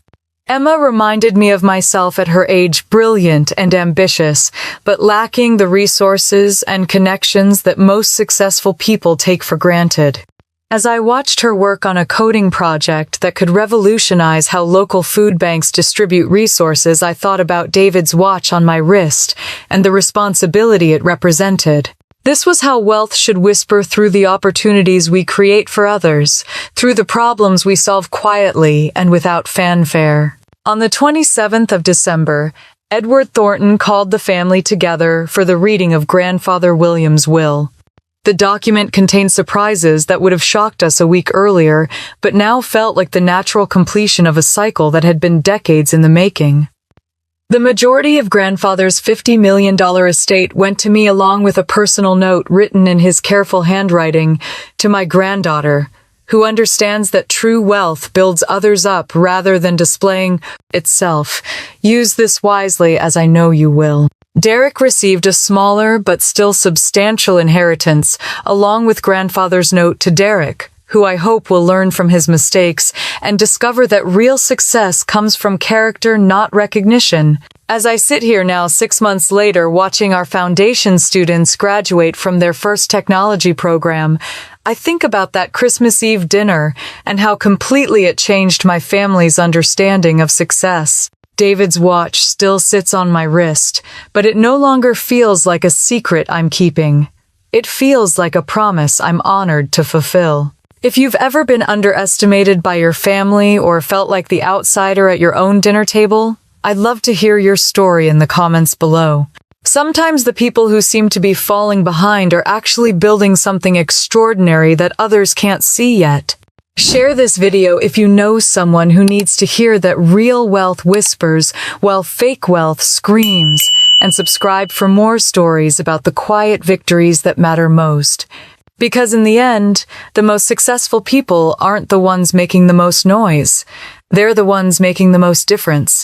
Emma reminded me of myself at her age, brilliant and ambitious, but lacking the resources and connections that most successful people take for granted. As I watched her work on a coding project that could revolutionize how local food banks distribute resources, I thought about David's watch on my wrist and the responsibility it represented. This was how wealth should whisper through the opportunities we create for others, through the problems we solve quietly and without fanfare. On the 27th of December, Edward Thornton called the family together for the reading of Grandfather William's will. The document contained surprises that would have shocked us a week earlier, but now felt like the natural completion of a cycle that had been decades in the making. The majority of Grandfather's $50 million estate went to me, along with a personal note written in his careful handwriting to my granddaughter, who understands that true wealth builds others up rather than displaying itself. Use this wisely, as I know you will. Derek received a smaller but still substantial inheritance, along with Grandfather's note to Derek, who I hope will learn from his mistakes and discover that real success comes from character, not recognition. As I sit here now, 6 months later, watching our foundation students graduate from their first technology program, I think about that Christmas Eve dinner and how completely it changed my family's understanding of success. David's watch still sits on my wrist, but it no longer feels like a secret I'm keeping. It feels like a promise I'm honored to fulfill. If you've ever been underestimated by your family or felt like the outsider at your own dinner table, I'd love to hear your story in the comments below. Sometimes the people who seem to be falling behind are actually building something extraordinary that others can't see yet. Share this video if you know someone who needs to hear that real wealth whispers while fake wealth screams, and subscribe for more stories about the quiet victories that matter most. Because in the end, the most successful people aren't the ones making the most noise. They're the ones making the most difference.